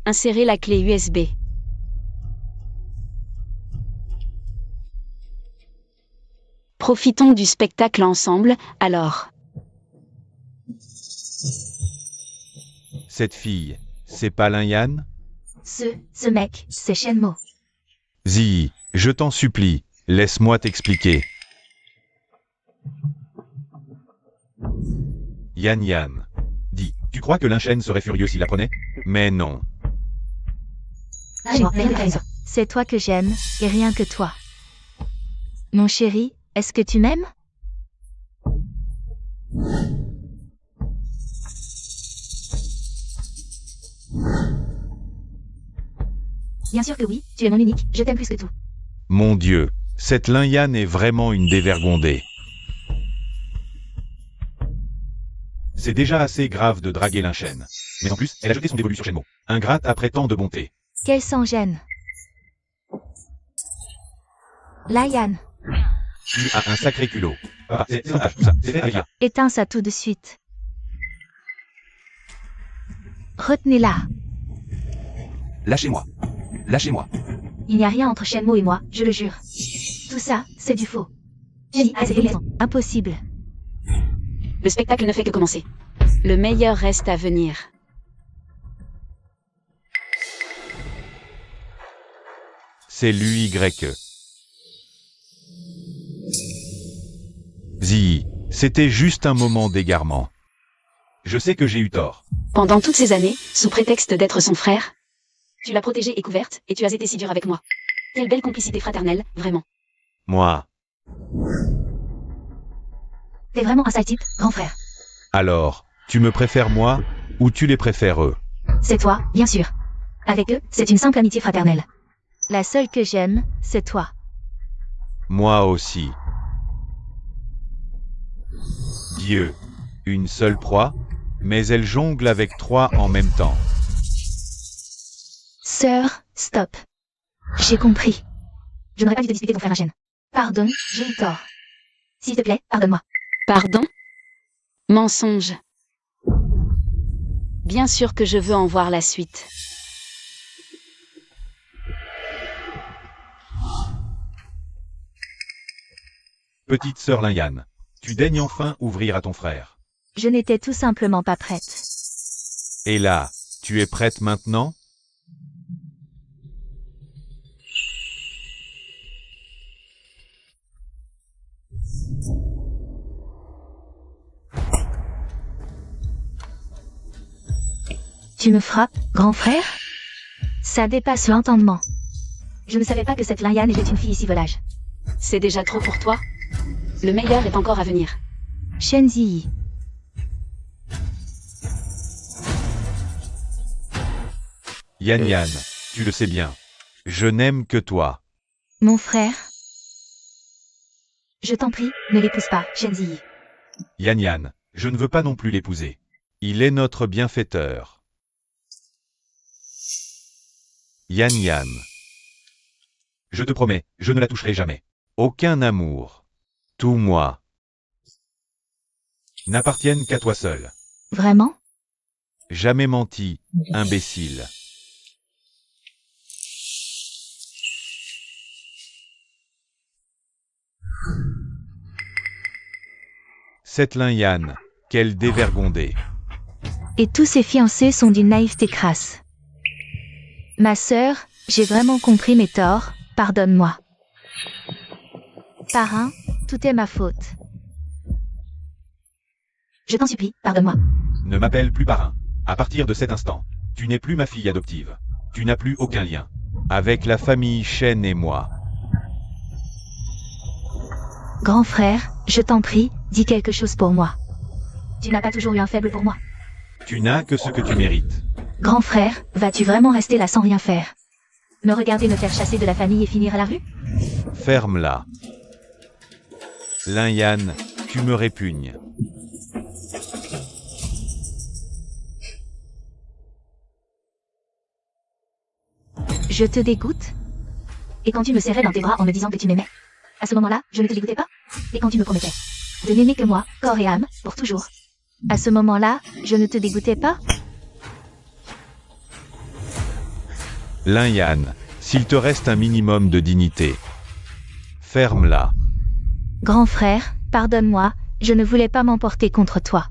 Insérez la clé USB. Profitons du spectacle ensemble, alors. Cette fille, c'est pas Lin-Yan? Ce mec, c'est Shenmo. Ziyi, je t'en supplie, laisse-moi t'expliquer. Yan, dis, tu crois que Linchen serait furieux s'il apprenait? Mais non. C'est toi que j'aime, et rien que toi. Mon chéri, est-ce que tu m'aimes? Bien sûr que oui, tu es mon unique, je t'aime plus que tout. Mon Dieu, cette Lin-Yan est vraiment une dévergondée. C'est déjà assez grave de draguer Linchen. Mais en plus, elle a jeté son dévolu sur Shenmo. Ingrate après tant de bonté. Qu'elle s'en gêne. Lin-Yan, Tu as un sacré culot. Ah, c'est dommage, tout ça, c'est fait avec là. éteins ça tout de suite. Retenez-la. Lâchez-moi. Lâchez-moi. Il n'y a rien entre Shenmue et moi, je le jure. Tout ça, c'est du faux. Jenny, c'est impossible. Le spectacle ne fait que commencer. Le meilleur reste à venir. C'est l'UYE. Zii, c'était juste un moment d'égarement. Je sais que j'ai eu tort. Pendant toutes ces années, sous prétexte d'être son frère, tu l'as protégée et couverte, et tu as été si dur avec moi. Quelle belle complicité fraternelle, vraiment. Moi. T'es vraiment un sale type, grand frère. Alors, tu me préfères moi, ou tu les préfères eux? C'est toi, bien sûr. Avec eux, c'est une simple amitié fraternelle. La seule que j'aime, c'est toi. Moi aussi. Dieu. Une seule proie, mais elle jongle avec 3 en même temps. Sœur, stop. J'ai compris. Je n'aurais pas dû te disputer ton frère Achen. Pardonne, j'ai eu tort. S'il te plaît, pardonne-moi. Pardon? Mensonge. Bien sûr que je veux en voir la suite. Petite sœur Lin-Yan, tu daignes enfin ouvrir à ton frère. Je n'étais tout simplement pas prête. Et là, tu es prête maintenant? Tu me frappes, grand frère? Ça dépasse l'entendement. Je ne savais pas que cette Lin-Yan était une fille si volage. C'est déjà trop pour toi? Le meilleur est encore à venir. Shen Ziyi. Yan Yan, tu le sais bien. Je n'aime que toi. Mon frère? Je t'en prie, ne l'épouse pas, Shen Ziyi. Yan Yan, je ne veux pas non plus l'épouser. Il est notre bienfaiteur. Yan Yan. Je te promets, je ne la toucherai jamais. Aucun amour. Tout moi. N'appartiennent qu'à toi seul. Vraiment? Jamais menti, imbécile. Cette Lin-Yan, quelle dévergondée. Et tous ses fiancés sont d'une naïveté crasse. Ma sœur, j'ai vraiment compris mes torts, pardonne-moi. Parrain, tout est ma faute. Je t'en supplie, pardonne-moi. Ne m'appelle plus parrain. À partir de cet instant, tu n'es plus ma fille adoptive. Tu n'as plus aucun lien avec la famille Shen et moi. Grand frère, je t'en prie, dis quelque chose pour moi. Tu n'as pas toujours eu un faible pour moi. Tu n'as que ce que tu mérites. Grand frère, vas-tu vraiment rester là sans rien faire? Me regarder me faire chasser de la famille et finir à la rue? Ferme-la. Lin-Yan, tu me répugnes. Je te dégoûte? Et quand tu me serrais dans tes bras en me disant que tu m'aimais? À ce moment-là, je ne te dégoûtais pas? Et quand tu me promettais de n'aimer que moi, corps et âme, pour toujours? À ce moment-là, je ne te dégoûtais pas? Lin-Yan, s'il te reste un minimum de dignité, ferme-la. Grand frère, pardonne-moi, je ne voulais pas m'emporter contre toi.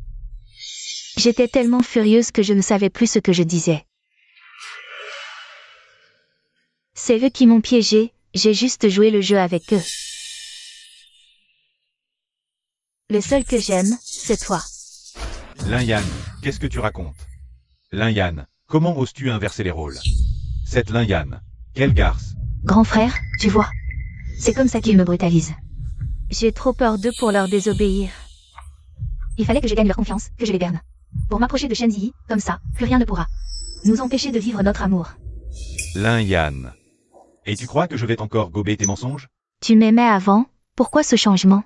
J'étais tellement furieuse que je ne savais plus ce que je disais. C'est eux qui m'ont piégé, j'ai juste joué le jeu avec eux. Le seul que j'aime, c'est toi. Lin-Yan, qu'est-ce que tu racontes? Lin-Yan, comment oses-tu inverser les rôles? Cette Lin-Yan, quelle garce! Grand frère, tu vois, c'est comme ça qu'ils me brutalisent. J'ai trop peur d'eux pour leur désobéir. Il fallait que je gagne leur confiance, que je les berne. Pour m'approcher de Shen Ziyi, comme ça, plus rien ne pourra nous empêcher de vivre notre amour. Lin-Yan. Et tu crois que je vais encore gober tes mensonges? Tu m'aimais avant, pourquoi ce changement?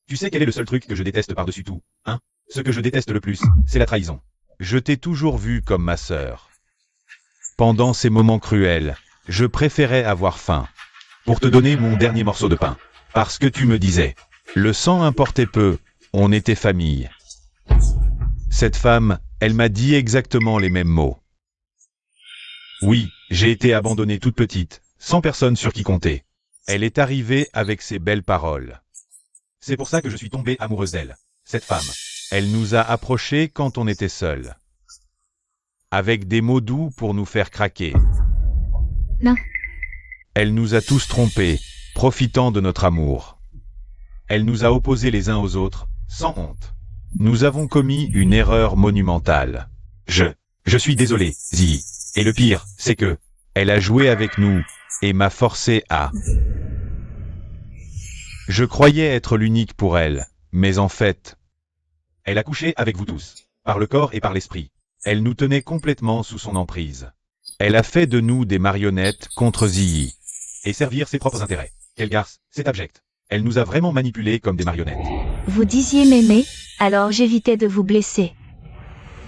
Tu sais quel est le seul truc que je déteste par-dessus tout, hein? Ce que je déteste le plus, c'est la trahison. Je t'ai toujours vu comme ma sœur. Pendant ces moments cruels, je préférais avoir faim pour te donner mon dernier morceau de pain. Parce que tu me disais, le sang importait peu, on était famille. Cette femme Elle m'a dit exactement les mêmes mots. Oui, j'ai été abandonnée toute petite, sans personne sur qui compter. Elle est arrivée avec ses belles paroles. C'est pour ça que je suis tombée amoureuse d'elle. Cette femme. Elle nous a approchés quand on était seuls. Avec des mots doux pour nous faire craquer. Non. Elle nous a tous trompés, profitant de notre amour. Elle nous a opposés les uns aux autres, sans honte. Nous avons commis une erreur monumentale. Je suis désolé, Zii. Et le pire, c'est que, elle a joué avec nous, et m'a forcé à... Je croyais être l'unique pour elle, mais en fait... Elle a couché avec vous tous, par le corps et par l'esprit. Elle nous tenait complètement sous son emprise. Elle a fait de nous des marionnettes contre Zii. Et servir ses propres intérêts. Quelle garce, c'est abject. Elle nous a vraiment manipulés comme des marionnettes. Vous disiez m'aimer, alors j'évitais de vous blesser.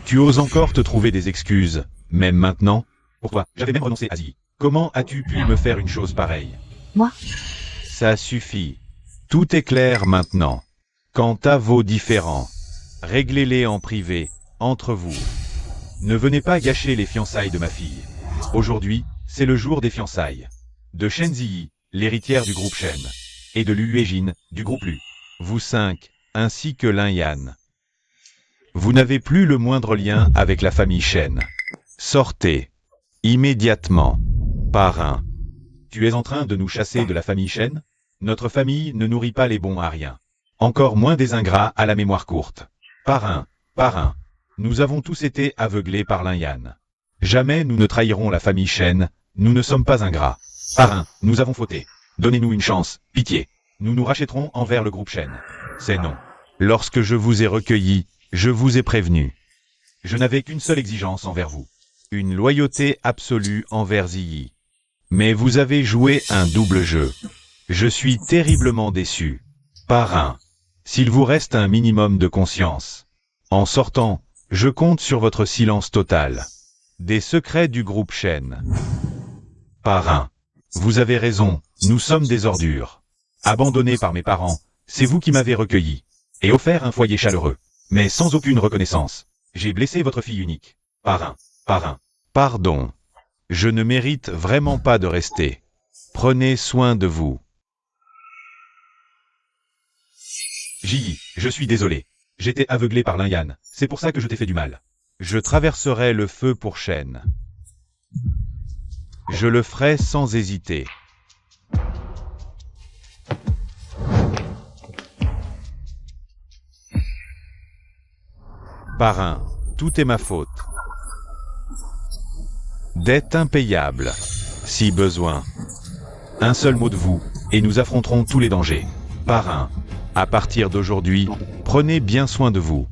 Tu oses encore te trouver des excuses, même maintenant? Pourquoi? J'avais même renoncé à Zii. Comment as-tu pu me faire une chose pareille? Moi? Ça suffit. Tout est clair maintenant. Quant à vos différends, réglez-les en privé, entre vous. Ne venez pas gâcher les fiançailles de ma fille. Aujourd'hui, c'est le jour des fiançailles. De Shen Ziyi, l'héritière du groupe Shen, et de Lu Huijin, du groupe Lu. Vous 5, ainsi que Lin Yan. Vous n'avez plus le moindre lien avec la famille Shen. Sortez. Immédiatement. Parrain. Tu es en train de nous chasser de la famille Shen? Notre famille ne nourrit pas les bons à rien. Encore moins des ingrats à la mémoire courte. Parrain. Parrain. Nous avons tous été aveuglés par Lin Yan. Jamais nous ne trahirons la famille Shen, nous ne sommes pas ingrats. Parrain, nous avons fauté. Donnez-nous une chance, pitié. Nous nous rachèterons envers le groupe Shen. C'est non. Lorsque je vous ai recueilli, je vous ai prévenu. Je n'avais qu'une seule exigence envers vous. Une loyauté absolue envers Ziyi. Mais vous avez joué un double jeu. Je suis terriblement déçu. Parrain. S'il vous reste un minimum de conscience. En sortant, je compte sur votre silence total. Des secrets du groupe Shen. Parrain. Vous avez raison, nous sommes des ordures. Abandonné par mes parents, c'est vous qui m'avez recueilli. Et offert un foyer chaleureux. Mais sans aucune reconnaissance. J'ai blessé votre fille unique. Parrain. Parrain. Pardon. Je ne mérite vraiment pas de rester. Prenez soin de vous. Ji, je suis désolé. J'étais aveuglé par Lin Yan, c'est pour ça que je t'ai fait du mal. Je traverserai le feu pour Shen. Je le ferai sans hésiter. Parrain, tout est ma faute. Dette impayable, si besoin. Un seul mot de vous, et nous affronterons tous les dangers. Parrain, à partir d'aujourd'hui, prenez bien soin de vous.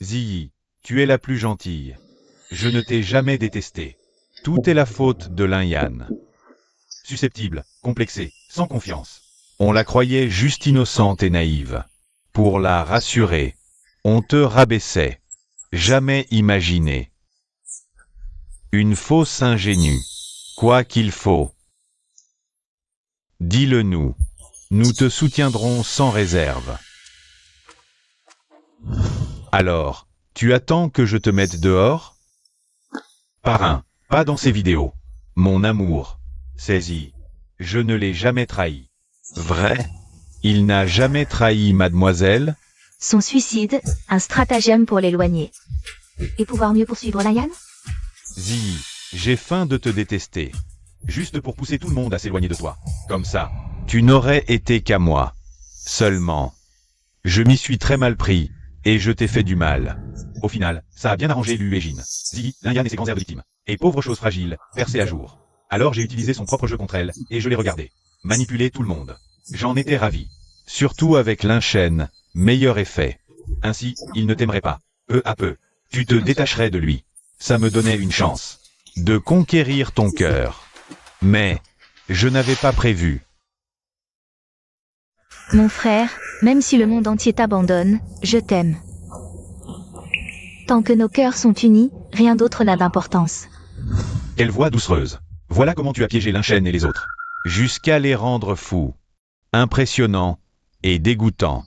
Ziyi, tu es la plus gentille. Je ne t'ai jamais détesté. Tout est la faute de Lin Yan. Susceptible, complexée, sans confiance. On la croyait juste innocente et naïve. Pour la rassurer, on te rabaissait. Jamais imaginé. Une fausse ingénue. Quoi qu'il faut. Dis-le nous. Nous te soutiendrons sans réserve. Alors, tu attends que je te mette dehors? Parrain, pas dans ces vidéos. Mon amour. Saisis. Je ne l'ai jamais trahi. Vrai? Il n'a jamais trahi mademoiselle? Son suicide, un stratagème pour l'éloigner. Et pouvoir mieux poursuivre Lin Yan? Ziyi, j'ai faim de te détester. Juste pour pousser tout le monde à s'éloigner de toi. Comme ça, tu n'aurais été qu'à moi. Seulement. Je m'y suis très mal pris, et je t'ai fait du mal. Au final, ça a bien arrangé Lu Huijin. Ziyi, Lin Yan et ses grands airs de victime. Et pauvre chose fragile, percée à jour. Alors j'ai utilisé son propre jeu contre elle, et je l'ai regardé. Manipuler tout le monde. J'en étais ravi. Surtout avec Lin Shen, meilleur effet. Ainsi, il ne t'aimerait pas. Peu à peu, tu te détacherais de lui. Ça me donnait une chance de conquérir ton cœur. Mais, je n'avais pas prévu. Mon frère, même si le monde entier t'abandonne, je t'aime. Tant que nos cœurs sont unis, rien d'autre n'a d'importance. Quelle voix doucereuse. Voilà comment tu as piégé Lin Shen et les autres. Jusqu'à les rendre fous. Impressionnant et dégoûtant.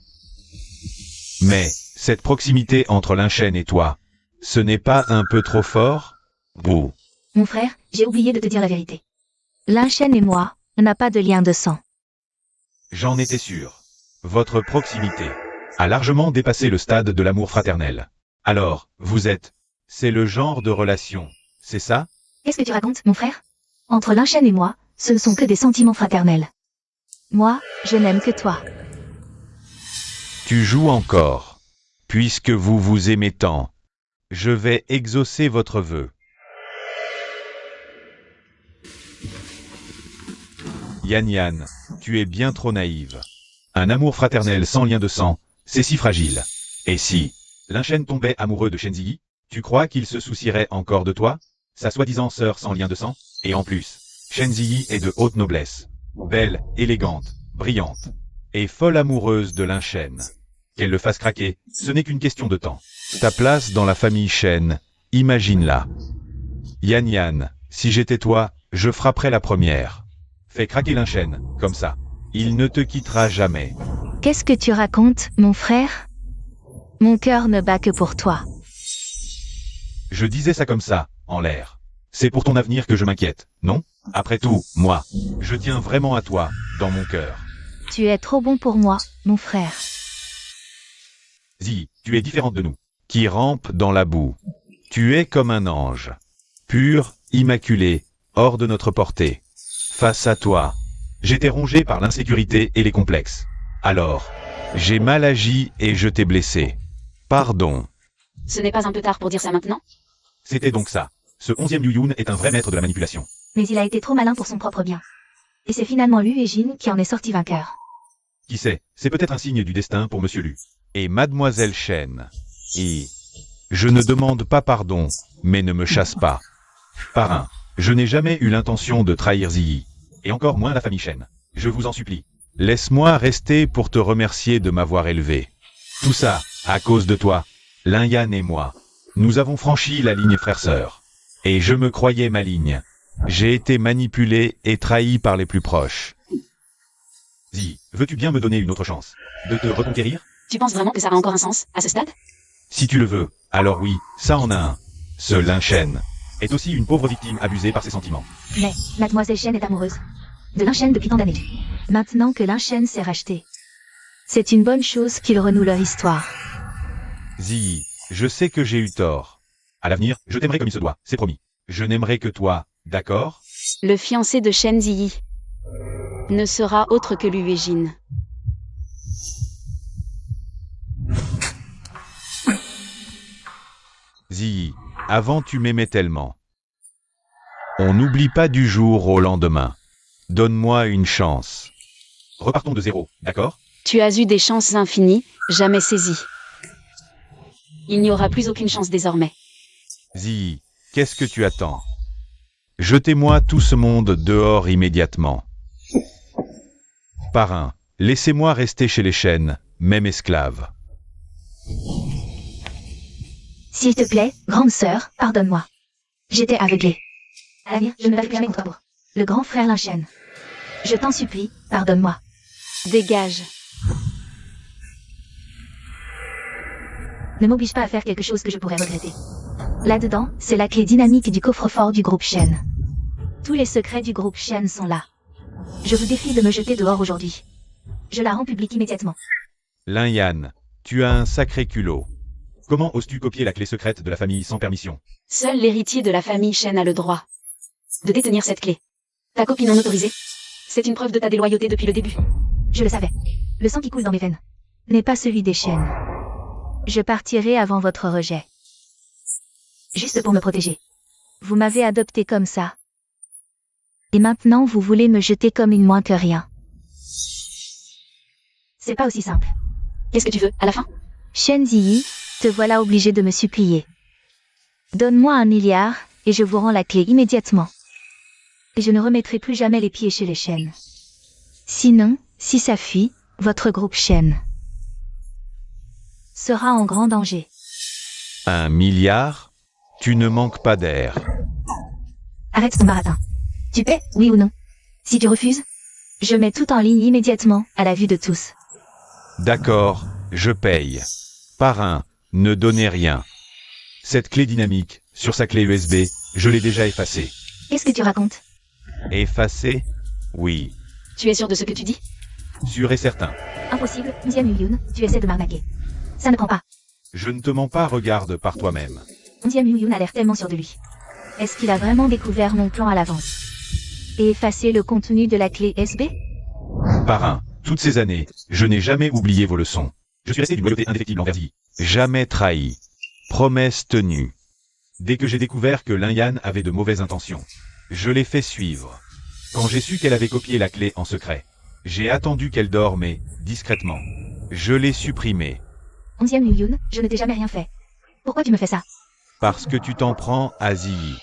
Mais, cette proximité entre Linchen et toi, ce n'est pas un peu trop fort? Bouh. Mon frère, j'ai oublié de te dire la vérité. Linchen et moi, on n'a pas de lien de sang. J'en étais sûr. Votre proximité a largement dépassé le stade de l'amour fraternel. Alors, vous êtes... C'est le genre de relation, c'est ça? Qu'est-ce que tu racontes, mon frère? Entre Linchen et moi, ce ne sont que des sentiments fraternels. Moi, je n'aime que toi. Tu joues encore. Puisque vous vous aimez tant, je vais exaucer votre vœu. Yan Yan, tu es bien trop naïve. Un amour fraternel sans lien de sang, c'est si fragile. Et si Linchen tombait amoureux de Shenziyi, tu crois qu'il se soucierait encore de toi? Sa soi-disant sœur sans lien de sang? Et en plus, Shenziyi est de haute noblesse. Belle, élégante, brillante. Et folle amoureuse de Linchen. Qu'elle le fasse craquer, ce n'est qu'une question de temps. Ta place dans la famille Shen, imagine-la. Yan Yan, si j'étais toi, je frapperais la première. Fais craquer Linchen, comme ça. Il ne te quittera jamais. Qu'est-ce que tu racontes, mon frère? Mon cœur ne bat que pour toi. Je disais ça comme ça, en l'air. C'est pour ton avenir que je m'inquiète, non? Après tout, moi, je tiens vraiment à toi, dans mon cœur. Tu es trop bon pour moi, mon frère. Zi, tu es différente de nous, qui rampe dans la boue. Tu es comme un ange. Pur, immaculé, hors de notre portée. Face à toi, j'étais rongé par l'insécurité et les complexes. Alors, j'ai mal agi et je t'ai blessé. Pardon. Ce n'est pas un peu tard pour dire ça maintenant? C'était donc ça. Ce 11e Liu Yun est un vrai maître de la manipulation. Mais il a été trop malin pour son propre bien. Et c'est finalement Lu et Jin qui en est sorti vainqueur. Qui sait, c'est peut-être un signe du destin pour Monsieur Lu. Et Mademoiselle Shen. Et... Je ne demande pas pardon, mais ne me chasse pas. Parrain, je n'ai jamais eu l'intention de trahir Ziyi. Et encore moins la famille Shen. Je vous en supplie. Laisse-moi rester pour te remercier de m'avoir élevé. Tout ça, à cause de toi. Linyan et moi. Nous avons franchi la ligne frère-sœur. Et je me croyais maligne. J'ai été manipulé et trahi par les plus proches. Zi, veux-tu bien me donner une autre chance? De te reconquérir? Tu penses vraiment que ça a encore un sens, à ce stade? Si tu le veux, alors oui, ça en a un. Ce Linchen est aussi une pauvre victime abusée par ses sentiments. Mais, Mademoiselle Shen est amoureuse de Linchen depuis tant d'années. Maintenant que Linchen s'est racheté, c'est une bonne chose qu'ils renouent leur histoire. Zi, je sais que j'ai eu tort. À l'avenir, je t'aimerai comme il se doit, c'est promis. Je n'aimerai que toi, d'accord? Le fiancé de Shen Ziyi ne sera autre que Lu et Jin. Zi, avant tu m'aimais tellement. On n'oublie pas du jour au lendemain. Donne-moi une chance. Repartons de zéro, d'accord? Tu as eu des chances infinies, jamais saisies. Il n'y aura plus aucune chance désormais. Zi, qu'est-ce que tu attends? Jetez-moi tout ce monde dehors immédiatement. Parrain, laissez-moi rester chez les Shen, même esclave. S'il te plaît, grande sœur, pardonne-moi. J'étais aveuglée. À l'avenir, je ne vais plus jamais contre toi. Le grand frère Linchen. Je t'en supplie, pardonne-moi. Dégage. Ne m'oblige pas à faire quelque chose que je pourrais regretter. Là-dedans, c'est la clé dynamique du coffre-fort du groupe Shen. Tous les secrets du groupe Shen sont là. Je vous défie de me jeter dehors aujourd'hui. Je la rends publique immédiatement. Linyan, tu as un sacré culot. Comment oses-tu copier la clé secrète de la famille sans permission? Seul l'héritier de la famille Shen a le droit de détenir cette clé. Ta copie non autorisée, c'est une preuve de ta déloyauté depuis le début. Je le savais. Le sang qui coule dans mes veines n'est pas celui des Shen. Je partirai avant votre rejet. Juste pour me protéger. Vous m'avez adopté comme ça. Et maintenant vous voulez me jeter comme une moins que rien. C'est pas aussi simple. Qu'est-ce que tu veux, à la fin? Shen Ziyi, te voilà obligé de me supplier. Donne-moi 1 milliard, et je vous rends la clé immédiatement. Et je ne remettrai plus jamais les pieds chez les Shen. Sinon, si ça fuit, votre groupe Shen sera en grand danger. 1 milliard? Tu ne manques pas d'air. Arrête ton baratin. Tu paies, oui ou non? Si tu refuses, je mets tout en ligne immédiatement, à la vue de tous. D'accord, je paye. Parrain, ne donnez rien. Cette clé dynamique, sur sa clé USB, je l'ai déjà effacée. Qu'est-ce que tu racontes? Effacée? Oui, Tu es sûr de ce que tu dis? sûr et certain. Impossible, 11e Yu-Yun, tu essaies de m'arnaquer. Ça ne prend pas. Je ne te mens pas, regarde par toi-même. 11e Yu-Yun a l'air tellement sûr de lui. Est-ce qu'il a vraiment découvert mon plan à l'avance? Et effacé le contenu de la clé USB? Parrain, toutes ces années, je n'ai jamais oublié vos leçons. Je suis resté d'une loyauté indéfectible envers Yi. Jamais trahi. Promesse tenue. Dès que j'ai découvert que Lin Yan avait de mauvaises intentions, je l'ai fait suivre. Quand j'ai su qu'elle avait copié la clé en secret, j'ai attendu qu'elle dorme et, discrètement, je l'ai supprimée. 11e Yu-Yun, je ne t'ai jamais rien fait. Pourquoi tu me fais ça? Parce que tu t'en prends à Ziyi.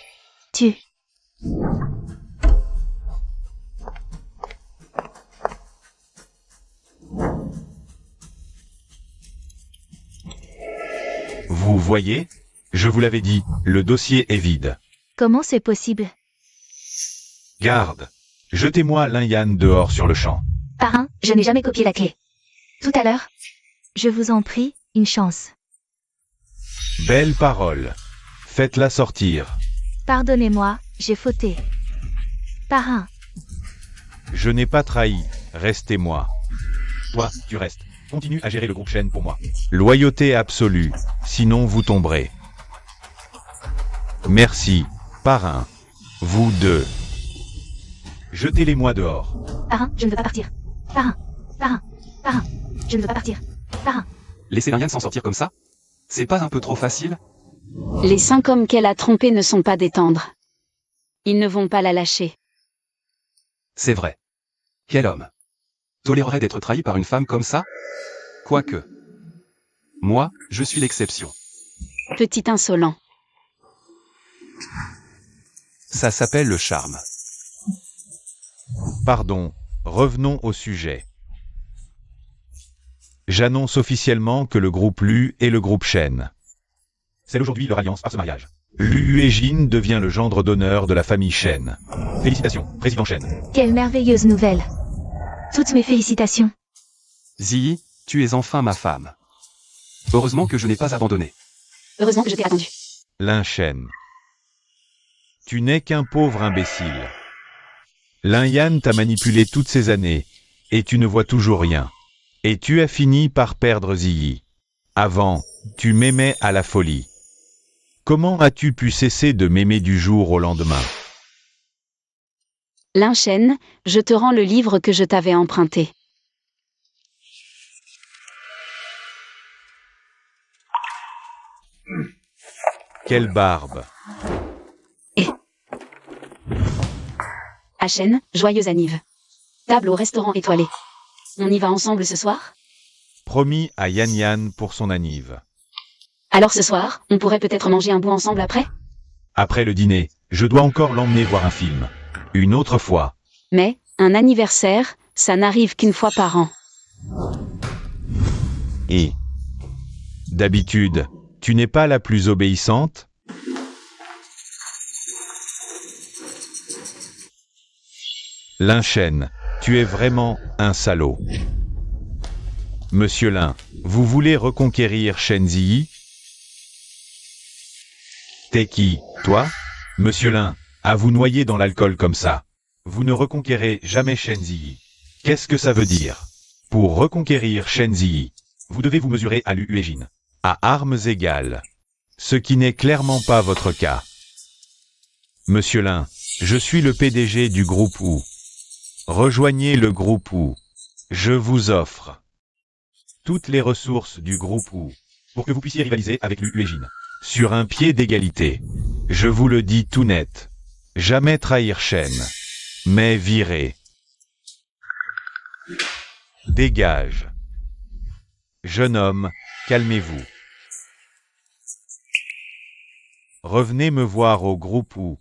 Tu... Vous voyez? Je vous l'avais dit, le dossier est vide. Comment c'est possible? Garde. Jetez-moi Lin Yan dehors sur le champ. Parrain, je n'ai jamais copié la clé. Tout à l'heure. Je vous en prie, une chance. Belle parole. Faites-la sortir. Pardonnez-moi, j'ai fauté. Parrain, Je n'ai pas trahi. Restez-moi. Toi, tu restes. Continue à gérer le groupe Shen pour moi. Loyauté absolue. Sinon vous tomberez. Merci. Parrain. Vous deux. Jetez-les-moi dehors. parrain, je ne veux pas partir. Parrain, parrain, parrain, je ne veux pas partir. Parrain, Laisser Lin Yan s'en sortir comme ça? C'est pas un peu trop facile? Les 5 hommes qu'elle a trompés ne sont pas des tendres. Ils ne vont pas la lâcher. C'est vrai. Quel homme tolérerait d'être trahi par une femme comme ça? Quoique. Moi, je suis l'exception. Petit insolent. Ça s'appelle le charme. Pardon, revenons au sujet. J'annonce officiellement que le groupe Lu est le groupe Shen. C'est aujourd'hui leur alliance par ce mariage. Lu Huejin devient le gendre d'honneur de la famille Shen. Félicitations, président Shen. quelle merveilleuse nouvelle. Toutes mes félicitations. Ziyi, tu es enfin ma femme. Heureusement que je n'ai pas abandonné. Heureusement que je t'ai attendu. Lin Shen. Tu n'es qu'un pauvre imbécile. Lin Yan t'a manipulé toutes ces années, et tu ne vois toujours rien. Et tu as fini par perdre Ziyi. Avant, tu m'aimais à la folie. Comment as-tu pu cesser de m'aimer du jour au lendemain? Lin Shen, je te rends le livre que je t'avais emprunté. Quelle barbe! À Shen, joyeuse anniv. Table au restaurant étoilé. On y va ensemble ce soir? Promis à Yan Yan pour son anniv. Alors ce soir, on pourrait peut-être manger un bout ensemble après? Après le dîner, je dois encore l'emmener voir un film. Une autre fois. Mais, un anniversaire, ça n'arrive qu'une fois par an. Et d'habitude, tu n'es pas la plus obéissante? Lin Shen, tu es vraiment un salaud. Monsieur Lin, vous voulez reconquérir Shen Ziyi? T'es qui, toi? Monsieur Lin, à vous noyer dans l'alcool comme ça. Vous ne reconquérez jamais Shen Ziyi. Qu'est-ce que ça veut dire? Pour reconquérir Shen Ziyi, vous devez vous mesurer à Lu Huejin. À armes égales. Ce qui n'est clairement pas votre cas. Monsieur Lin, je suis le PDG du groupe Wu. Rejoignez le groupe Wu. Je vous offre toutes les ressources du groupe Wu pour que vous puissiez rivaliser avec Lu Huejin. Sur un pied d'égalité. Je vous le dis tout net. Jamais trahir Shen. Mais virer. Dégage. Jeune homme, calmez-vous. Revenez me voir au groupe Wu.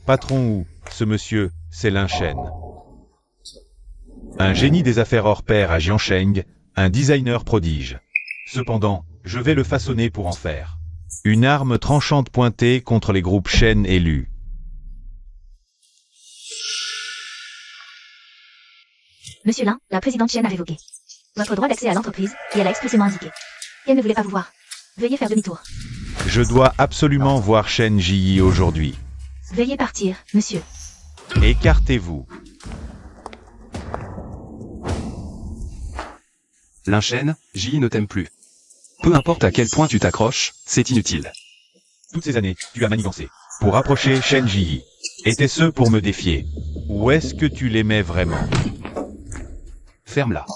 Patron Wu, ce monsieur, c'est Lin Shen. Un génie des affaires hors pair à Jiansheng, un designer prodige. Cependant, je vais le façonner pour en faire une arme tranchante pointée contre les groupes Shen et Lu. Monsieur Lin, la présidente Chen a révoqué. Votre droit d'accès à l'entreprise, et elle a expressément indiqué qu'elle ne voulait pas vous voir. Veuillez faire demi-tour. Je dois absolument voir Shen Ji aujourd'hui. Veuillez partir, monsieur. Écartez-vous. Linchen, Ji ne t'aime plus. Peu importe à quel point tu t'accroches, c'est inutile. Toutes ces années, tu as manigancé pour rapprocher Shen Ji. Était-ce pour me défier? Ou est-ce que tu l'aimais vraiment? Ferme-la.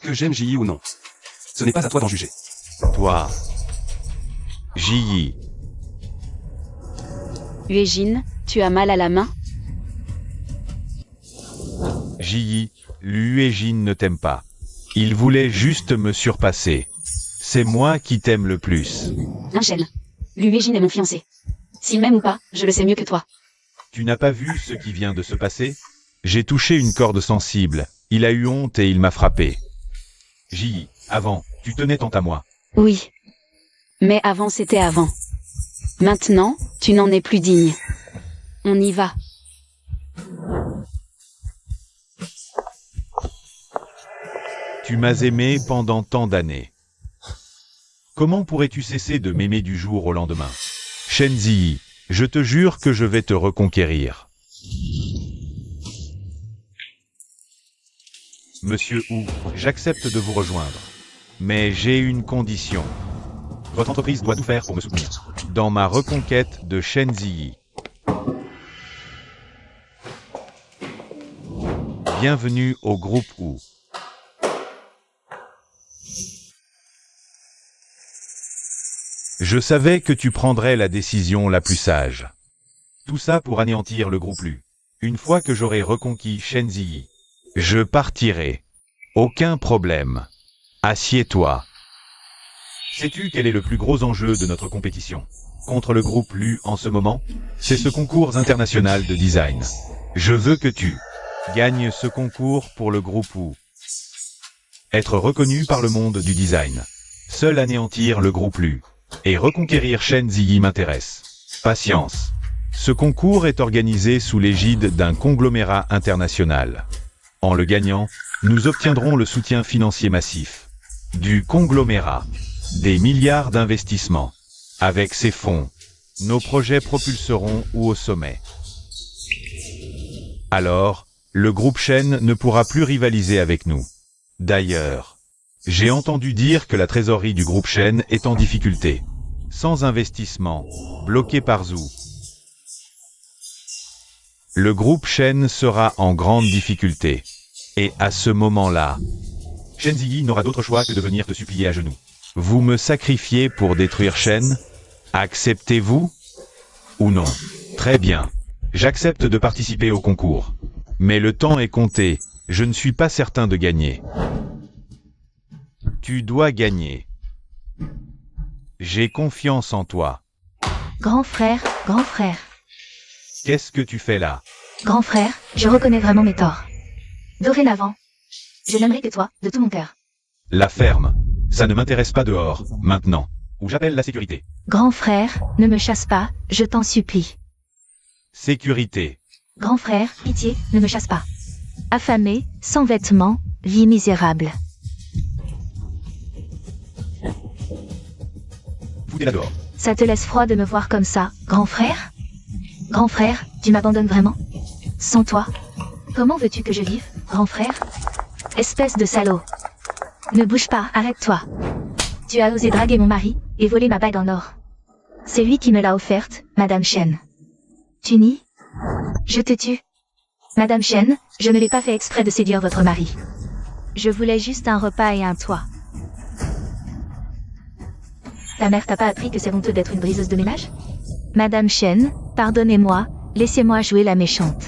Que j'aime Ji ou non. Ce n'est pas à toi d'en juger. Toi. Ji. Uejin, tu as mal à la main? Ji, Luégine ne t'aime pas. Il voulait juste me surpasser. C'est moi qui t'aime le plus. Linchen. Uejin est mon fiancé. S'il m'aime ou pas, je le sais mieux que toi. Tu n'as pas vu ce qui vient de se passer? J'ai touché une corde sensible. Il a eu honte et il m'a frappé. Ji, avant, tu tenais tant à moi. Oui. Mais avant c'était avant. Maintenant, tu n'en es plus digne. On y va. Tu m'as aimé pendant tant d'années. Comment pourrais-tu cesser de m'aimer du jour au lendemain? Shenzi, je te jure que je vais te reconquérir. Monsieur Hu, j'accepte de vous rejoindre. Mais j'ai une condition. Votre entreprise doit tout faire pour me soutenir. Dans ma reconquête de Shenzi. Bienvenue au groupe Hu. Je savais que tu prendrais la décision la plus sage. Tout ça pour anéantir le groupe Lu. Une fois que j'aurai reconquis Shenzi, je partirai. Aucun problème. Assieds-toi. Sais-tu quel est le plus gros enjeu de notre compétition contre le groupe Lu en ce moment? C'est ce concours international de design. Je veux que tu gagnes ce concours pour le groupe Hu. Être reconnu par le monde du design. Seul anéantir le groupe Lu et reconquérir Shen Ziyi m'intéresse. Patience. Ce concours est organisé sous l'égide d'un conglomérat international. En le gagnant, nous obtiendrons le soutien financier massif du conglomérat, des milliards d'investissements. Avec ces fonds, nos projets propulseront ou au sommet. Alors, le groupe Shen ne pourra plus rivaliser avec nous. D'ailleurs, j'ai entendu dire que la trésorerie du groupe Shen est en difficulté. Sans investissement, bloqué par Zhu. Le groupe Shen sera en grande difficulté. Et à ce moment-là, Shen Ziyi n'aura d'autre choix que de venir te supplier à genoux. Vous me sacrifiez pour détruire Shen? Acceptez-vous? Ou non? Très bien. J'accepte de participer au concours. Mais le temps est compté. Je ne suis pas certain de gagner. Tu dois gagner. J'ai confiance en toi. Grand frère, grand frère. Qu'est-ce que tu fais là? Grand frère, je reconnais vraiment mes torts. Dorénavant, je n'aimerai que toi, de tout mon cœur. La ferme. Ça ne m'intéresse pas dehors, maintenant. Ou j'appelle la sécurité. Grand frère, ne me chasse pas, je t'en supplie. Sécurité. Grand frère, pitié, ne me chasse pas. Affamé, sans vêtements, vie misérable. Foutez-la dehors. Ça te laisse froid de me voir comme ça, grand frère? Grand frère, tu m'abandonnes vraiment? Sans toi? Comment veux-tu que je vive, grand frère? Espèce de salaud. Ne bouge pas, arrête-toi. Tu as osé draguer mon mari, et voler ma bague en or. C'est lui qui me l'a offerte, Madame Shen. Tu nies? Je te tue. Madame Shen, je ne l'ai pas fait exprès de séduire votre mari. Je voulais juste un repas et un toit. Ta mère t'a pas appris que c'est honteux d'être une briseuse de ménage? Madame Shen, pardonnez-moi, laissez-moi jouer la méchante.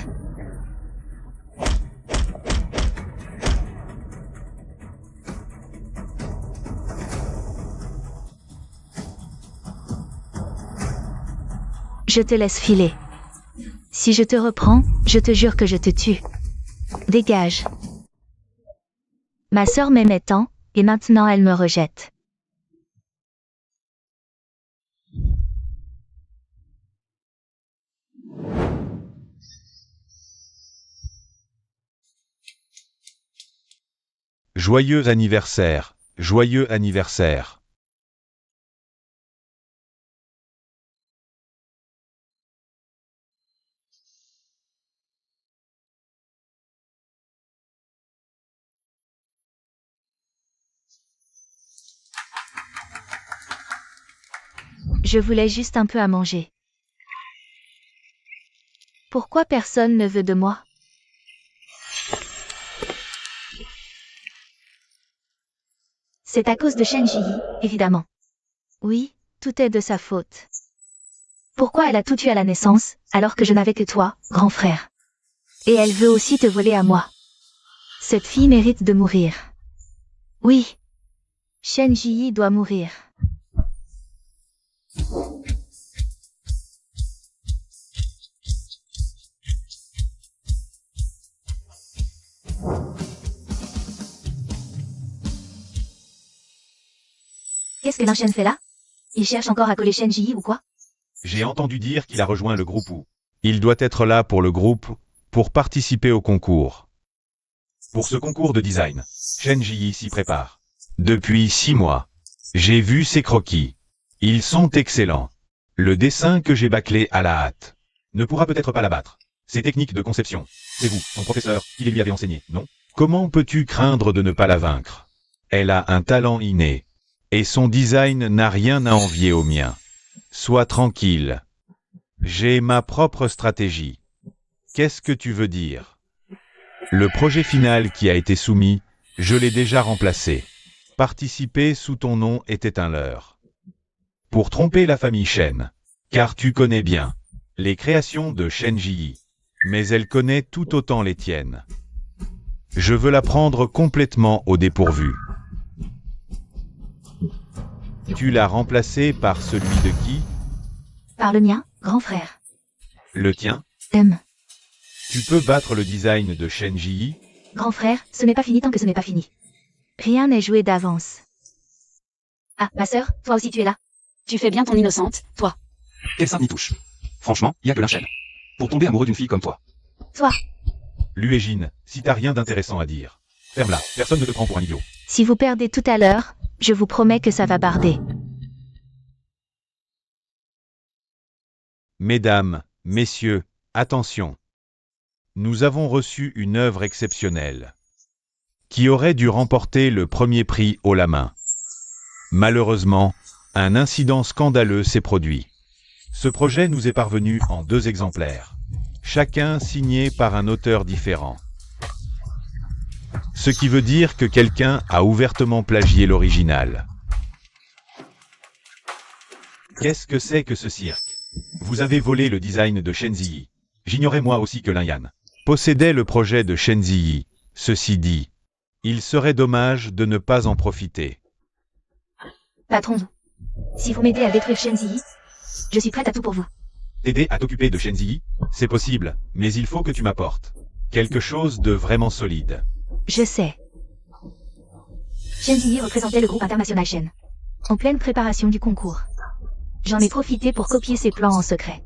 Je te laisse filer. Si je te reprends, je te jure que je te tue. Dégage. Ma sœur m'aimait tant, et maintenant elle me rejette. Joyeux anniversaire, joyeux anniversaire. Je voulais juste un peu à manger. Pourquoi personne ne veut de moi? C'est à cause de Shen Jiyi, évidemment. Oui, tout est de sa faute. Pourquoi elle a tout eu à la naissance, alors que je n'avais que toi, grand frère? Et elle veut aussi te voler à moi. Cette fille mérite de mourir. Oui. Shen Jiyi doit mourir. Qu'est-ce que Lin Shen fait là? Il cherche encore à coller Shen Jiyi ou quoi? J'ai entendu dire qu'il a rejoint le groupe Wu. Il doit être là pour le groupe, pour participer au concours. Pour ce concours de design, Shen Jiyi s'y prépare. Depuis 6 mois. J'ai vu ses croquis. Ils sont excellents. Le dessin que j'ai bâclé à la hâte ne pourra peut-être pas la battre. Ses techniques de conception, c'est vous, son professeur, qui les lui avez enseignées, non? Comment peux-tu craindre de ne pas la vaincre? Elle a un talent inné. Et son design n'a rien à envier au mien. Sois tranquille. J'ai ma propre stratégie. Qu'est-ce que tu veux dire? Le projet final qui a été soumis, je l'ai déjà remplacé. Participer sous ton nom était un leurre. Pour tromper la famille Shen. Car tu connais bien les créations de Shen Jiyi. Mais elle connaît tout autant les tiennes. Je veux la prendre complètement au dépourvu. Tu l'as remplacé par celui de qui? Par le mien, grand frère. Le tien? Tu peux battre le design de Shen Jiyi? Grand frère, ce n'est pas fini tant que ce n'est pas fini. Rien n'est joué d'avance. Ah, ma sœur, toi aussi tu es là. Tu fais bien ton innocente, toi. Quelle sainte n'y touche. Franchement, y a que Lin Shen. Pour tomber amoureux d'une fille comme toi. Toi. Luégine, si t'as rien d'intéressant à dire, ferme-la, personne ne te prend pour un idiot. Si vous perdez tout à l'heure, je vous promets que ça va barder. Mesdames, messieurs, attention. Nous avons reçu une œuvre exceptionnelle, qui aurait dû remporter le premier prix haut la main. Malheureusement, un incident scandaleux s'est produit. Ce projet nous est parvenu en 2 exemplaires, chacun signé par un auteur différent. Ce qui veut dire que quelqu'un a ouvertement plagié l'original. Qu'est-ce que c'est que ce cirque? Vous avez volé le design de Shen Ziyi. J'ignorais moi aussi que Lin Yan possédait le projet de Shen Ziyi. Ceci dit, il serait dommage de ne pas en profiter. Patron, si vous m'aidez à détruire Shen Ziyi, je suis prête à tout pour vous. T'aider à t'occuper de Shen Ziyi? C'est possible, mais il faut que tu m'apportes quelque chose de vraiment solide. Je sais. Shen Ziyi représentait le groupe international Shen, en pleine préparation du concours. J'en ai profité pour copier ses plans en secret.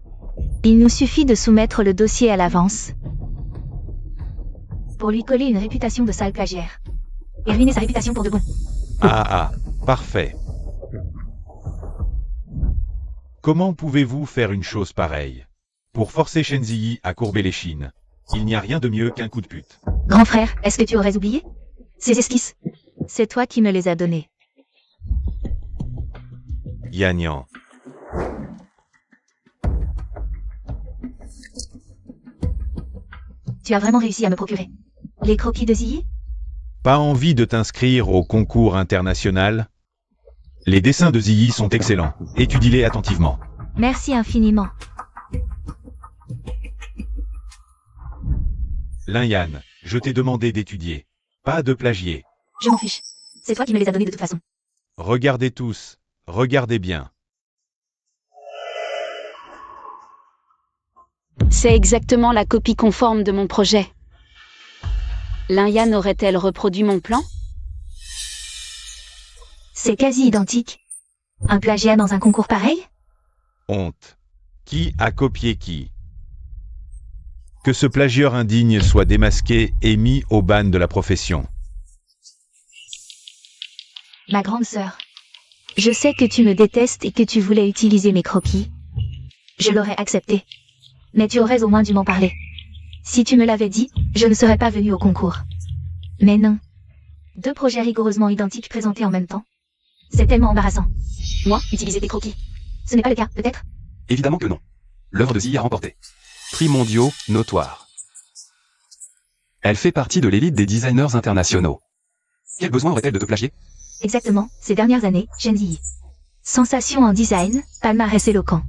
Il nous suffit de soumettre le dossier à l'avance pour lui coller une réputation de sale plagiaire et ruiner sa réputation pour de bon. Ah, parfait. Comment pouvez-vous faire une chose pareille? Pour forcer Shen Ziyi à courber les chines, il n'y a rien de mieux qu'un coup de pute. Grand frère, est-ce que tu aurais oublié ces esquisses? C'est toi qui me les as données. Yanyan. Tu as vraiment réussi à me procurer les croquis de Ziyi? Pas envie de t'inscrire au concours international? Les dessins de Ziyi sont excellents, étudie-les attentivement. Merci infiniment. Lin Yan, je t'ai demandé d'étudier, pas de plagier. Je m'en fiche. C'est toi qui me les as donnés de toute façon. Regardez tous, regardez bien. C'est exactement la copie conforme de mon projet. Lin Yan aurait-elle reproduit mon plan? C'est quasi identique. Un plagiat dans un concours pareil? Honte. Qui a copié qui? Que ce plagieur indigne soit démasqué et mis au ban de la profession. Ma grande sœur. Je sais que tu me détestes et que tu voulais utiliser mes croquis. Je l'aurais accepté. Mais tu aurais au moins dû m'en parler. Si tu me l'avais dit, je ne serais pas venue au concours. Mais non. 2 projets rigoureusement identiques présentés en même temps. C'est tellement embarrassant. Moi, utiliser tes croquis. Ce n'est pas le cas, peut-être? Évidemment que non. L'œuvre de Zilli a remporté prix mondiaux notoires. Elle fait partie de l'élite des designers internationaux. Quel besoin aurait-elle de te plagier? Exactement, ces dernières années, Shen Ziyi. Sensation en design, palmarès éloquent.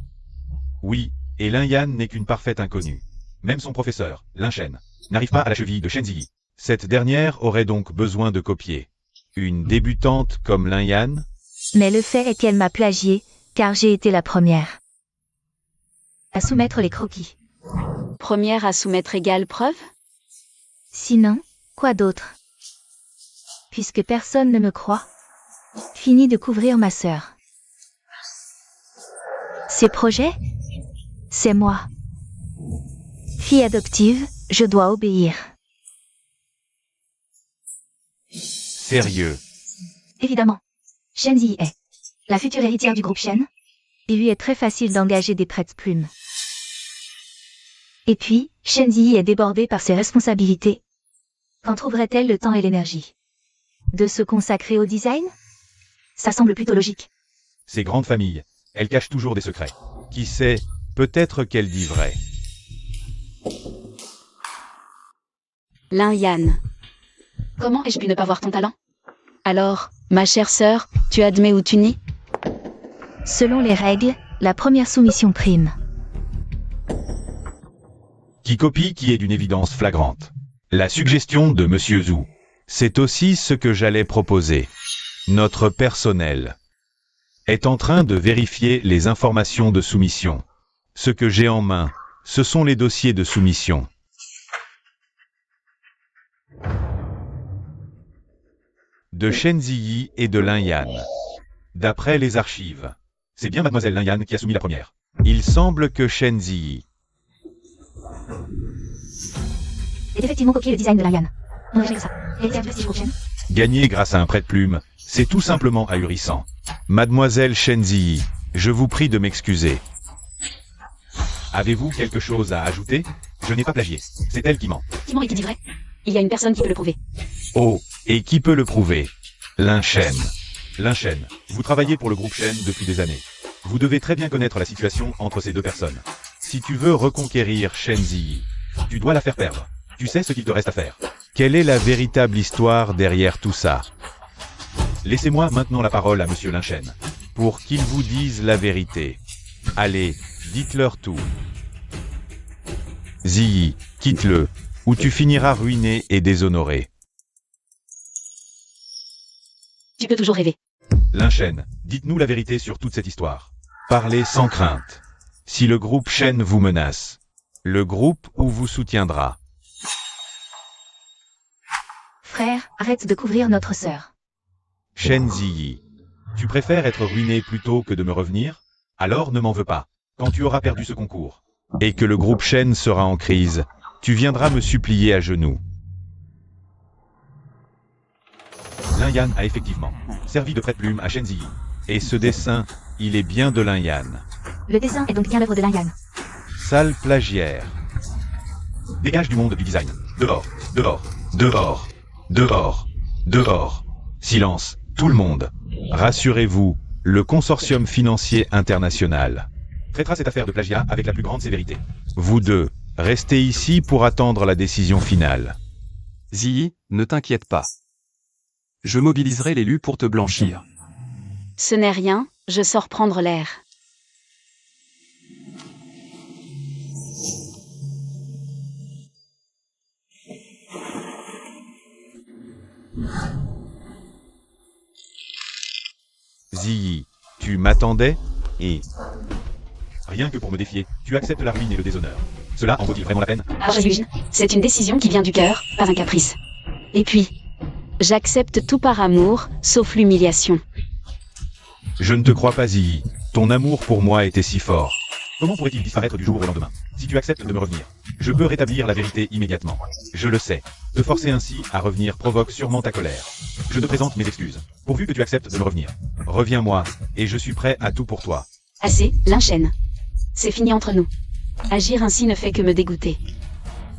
Oui, et Lin Yan n'est qu'une parfaite inconnue. Même son professeur, Lin Shen, n'arrive pas à la cheville de Shen Ziyi. Cette dernière aurait donc besoin de copier. Une débutante comme Lin Yan? Mais le fait est qu'elle m'a plagié, car j'ai été la première à soumettre les croquis. Première à soumettre égale preuve? Sinon, quoi d'autre? Puisque personne ne me croit. Fini de couvrir ma sœur. Ces projets? C'est moi. Fille adoptive, je dois obéir. Sérieux? Évidemment. Shen Ziyi est la future héritière du groupe Shen. Il lui est très facile d'engager des prête-plumes. Et puis, Shen Ziyi est débordée par ses responsabilités. Quand trouverait-elle le temps et l'énergie de se consacrer au design? Ça semble plutôt logique. Ces grandes familles, elles cachent toujours des secrets. Qui sait, peut-être qu'elle dit vrai. Lin Yan. Comment ai-je pu ne pas voir ton talent? Alors, ma chère sœur, tu admets ou tu nies? Selon les règles, la première soumission prime. Qui copie qui est d'une évidence flagrante. La suggestion de Monsieur Zhu. C'est aussi ce que j'allais proposer. Notre personnel est en train de vérifier les informations de soumission. Ce que j'ai en main, ce sont les dossiers de soumission. De Shen Ziyi et de Lin Yan. D'après les archives. C'est bien mademoiselle Lin Yan qui a soumis la première. Il semble que Shen Ziyi est effectivement copié le design de Lin Yan. On aurait fait que ça. Héritière du prestige groupe Shen. gagner grâce à un prête-plume, c'est tout simplement ahurissant. Mademoiselle Shen Ziyi, je vous prie de m'excuser. Avez-vous quelque chose à ajouter? Je n'ai pas plagié. C'est elle qui ment. Qui ment et qui dit vrai? Il y a une personne qui peut le prouver. Oh, et qui peut le prouver? Lin Shen. Lin Shen, vous travaillez pour le groupe Shen depuis des années. Vous devez très bien connaître la situation entre ces deux personnes. Si tu veux reconquérir Shen Ziyi, tu dois la faire perdre. Tu sais ce qu'il te reste à faire. Quelle est la véritable histoire derrière tout ça? Laissez-moi maintenant la parole à Monsieur Lin Shen, pour qu'il vous dise la vérité. Allez, dites-leur tout. Ziyi, quitte-le, ou tu finiras ruiné et déshonoré. Tu peux toujours rêver. Lin Shen, dites-nous la vérité sur toute cette histoire. Parlez sans crainte. Si le groupe Shen vous menace, le groupe ou vous soutiendra. Frère, arrête de couvrir notre sœur. Shen Ziyi, tu préfères être ruiné plutôt que de me revenir? Alors ne m'en veux pas. Quand tu auras perdu ce concours, et que le groupe Shen sera en crise, tu viendras me supplier à genoux. Lin Yan a effectivement servi de prête-plume à Shen Ziyi. Et ce dessin, il est bien de Lin Yan. Le dessin est donc bien l'œuvre de Lin Yan. Sale plagiaire. Dégage du monde du design. Dehors, dehors, dehors, dehors, dehors. Silence, tout le monde. Rassurez-vous, le consortium financier international traitera cette affaire de plagiat avec la plus grande sévérité. Vous deux, restez ici pour attendre la décision finale. Ziyi, ne t'inquiète pas. Je mobiliserai l'élu pour te blanchir. Ce n'est rien, je sors prendre l'air. Ziyi, tu m'attendais? Et... rien que pour me défier, tu acceptes la ruine et le déshonneur. Cela en vaut-il vraiment la peine? Arjun, c'est une décision qui vient du cœur, pas un caprice. Et puis, j'accepte tout par amour, sauf l'humiliation. Je ne te crois pas, Ziyi. Ton amour pour moi était si fort. Comment pourrait-il disparaître du jour au lendemain? Si tu acceptes de me revenir, je peux rétablir la vérité immédiatement. Je le sais. Te forcer ainsi à revenir provoque sûrement ta colère. Je te présente mes excuses. Pourvu que tu acceptes de me revenir. Reviens-moi, et je suis prêt à tout pour toi. Assez, Lin Shen. C'est fini entre nous. Agir ainsi ne fait que me dégoûter.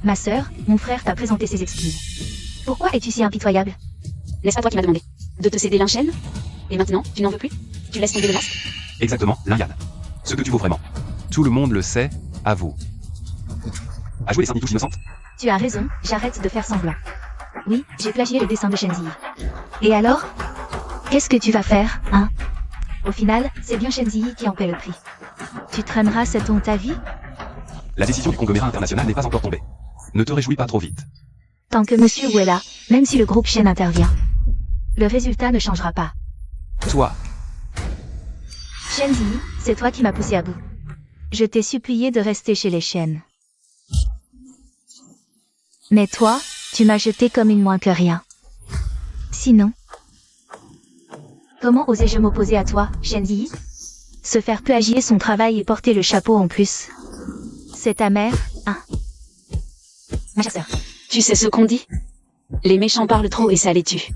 Ma sœur, mon frère t'a présenté ses excuses. Pourquoi es-tu si impitoyable? N'est-ce pas toi qui m'as demandé de te céder Lin Shen? Et maintenant, tu n'en veux plus? Tu laisses tomber le masque? Exactement, Lin Yan. Ce que tu vaux vraiment. Tout le monde le sait, à vous. À jouer les Saint-Nitouches innocentes? Tu as raison, j'arrête de faire semblant. Oui, j'ai plagié le dessin de Shenzi. Et alors? Qu'est-ce que tu vas faire, hein? Au final, c'est bien Shenzi qui en paie le prix. Tu traîneras cette honte à vie? La décision du conglomérat international n'est pas encore tombée. Ne te réjouis pas trop vite. Tant que Monsieur Wu est là, même si le groupe Shen intervient, le résultat ne changera pas. Toi, Shenzi, c'est toi qui m'as poussé à bout. Je t'ai supplié de rester chez les Shen. Mais toi, tu m'as jeté comme une moins que rien. Sinon, comment osais-je m'opposer à toi, Shenzi? Se faire plagier son travail et porter le chapeau en plus. C'est ta mère, hein? Ma chère sœur. Tu sais ce qu'on dit? Les méchants parlent trop et ça les tue.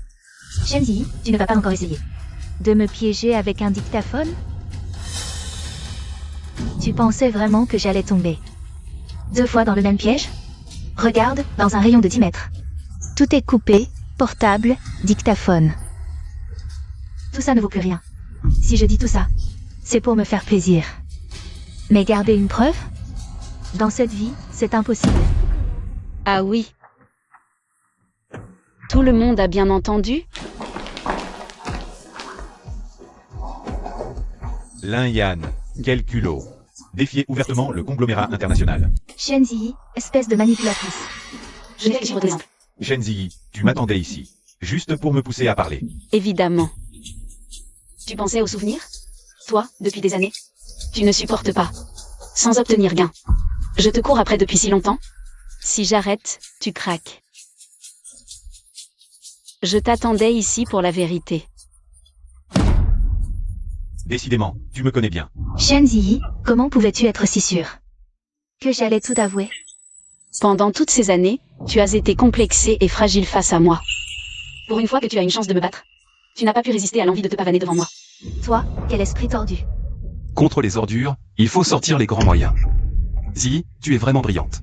Shenzi, tu ne vas pas encore essayer de me piéger avec un dictaphone? Tu pensais vraiment que j'allais tomber 2 fois dans le même piège? Regarde, dans un rayon de 10 mètres. Tout est coupé, portable, dictaphone. Tout ça ne vaut plus rien. Si je dis tout ça, c'est pour me faire plaisir. Mais garder une preuve? Dans cette vie, c'est impossible. Ah oui. Tout le monde a bien entendu? Lin Yan, quel culot. Défier ouvertement le conglomérat international. Shenzi, espèce de manipulatrice. Je l'ai fait sur votre exemple. Shenzi, tu m'attendais ici. Juste pour me pousser à parler. Évidemment. Tu pensais aux souvenirs? Toi, depuis des années? Tu ne supportes pas. Sans obtenir gain. Je te cours après depuis si longtemps. Si j'arrête, tu craques. Je t'attendais ici pour la vérité. Décidément, tu me connais bien. Shenzi, comment pouvais-tu être si sûr que j'allais tout avouer? Pendant toutes ces années, tu as été complexé et fragile face à moi. Pour une fois que tu as une chance de me battre, tu n'as pas pu résister à l'envie de te pavaner devant moi. Toi, quel esprit tordu. contre les ordures, il faut sortir les grands moyens. Zi, tu es vraiment brillante.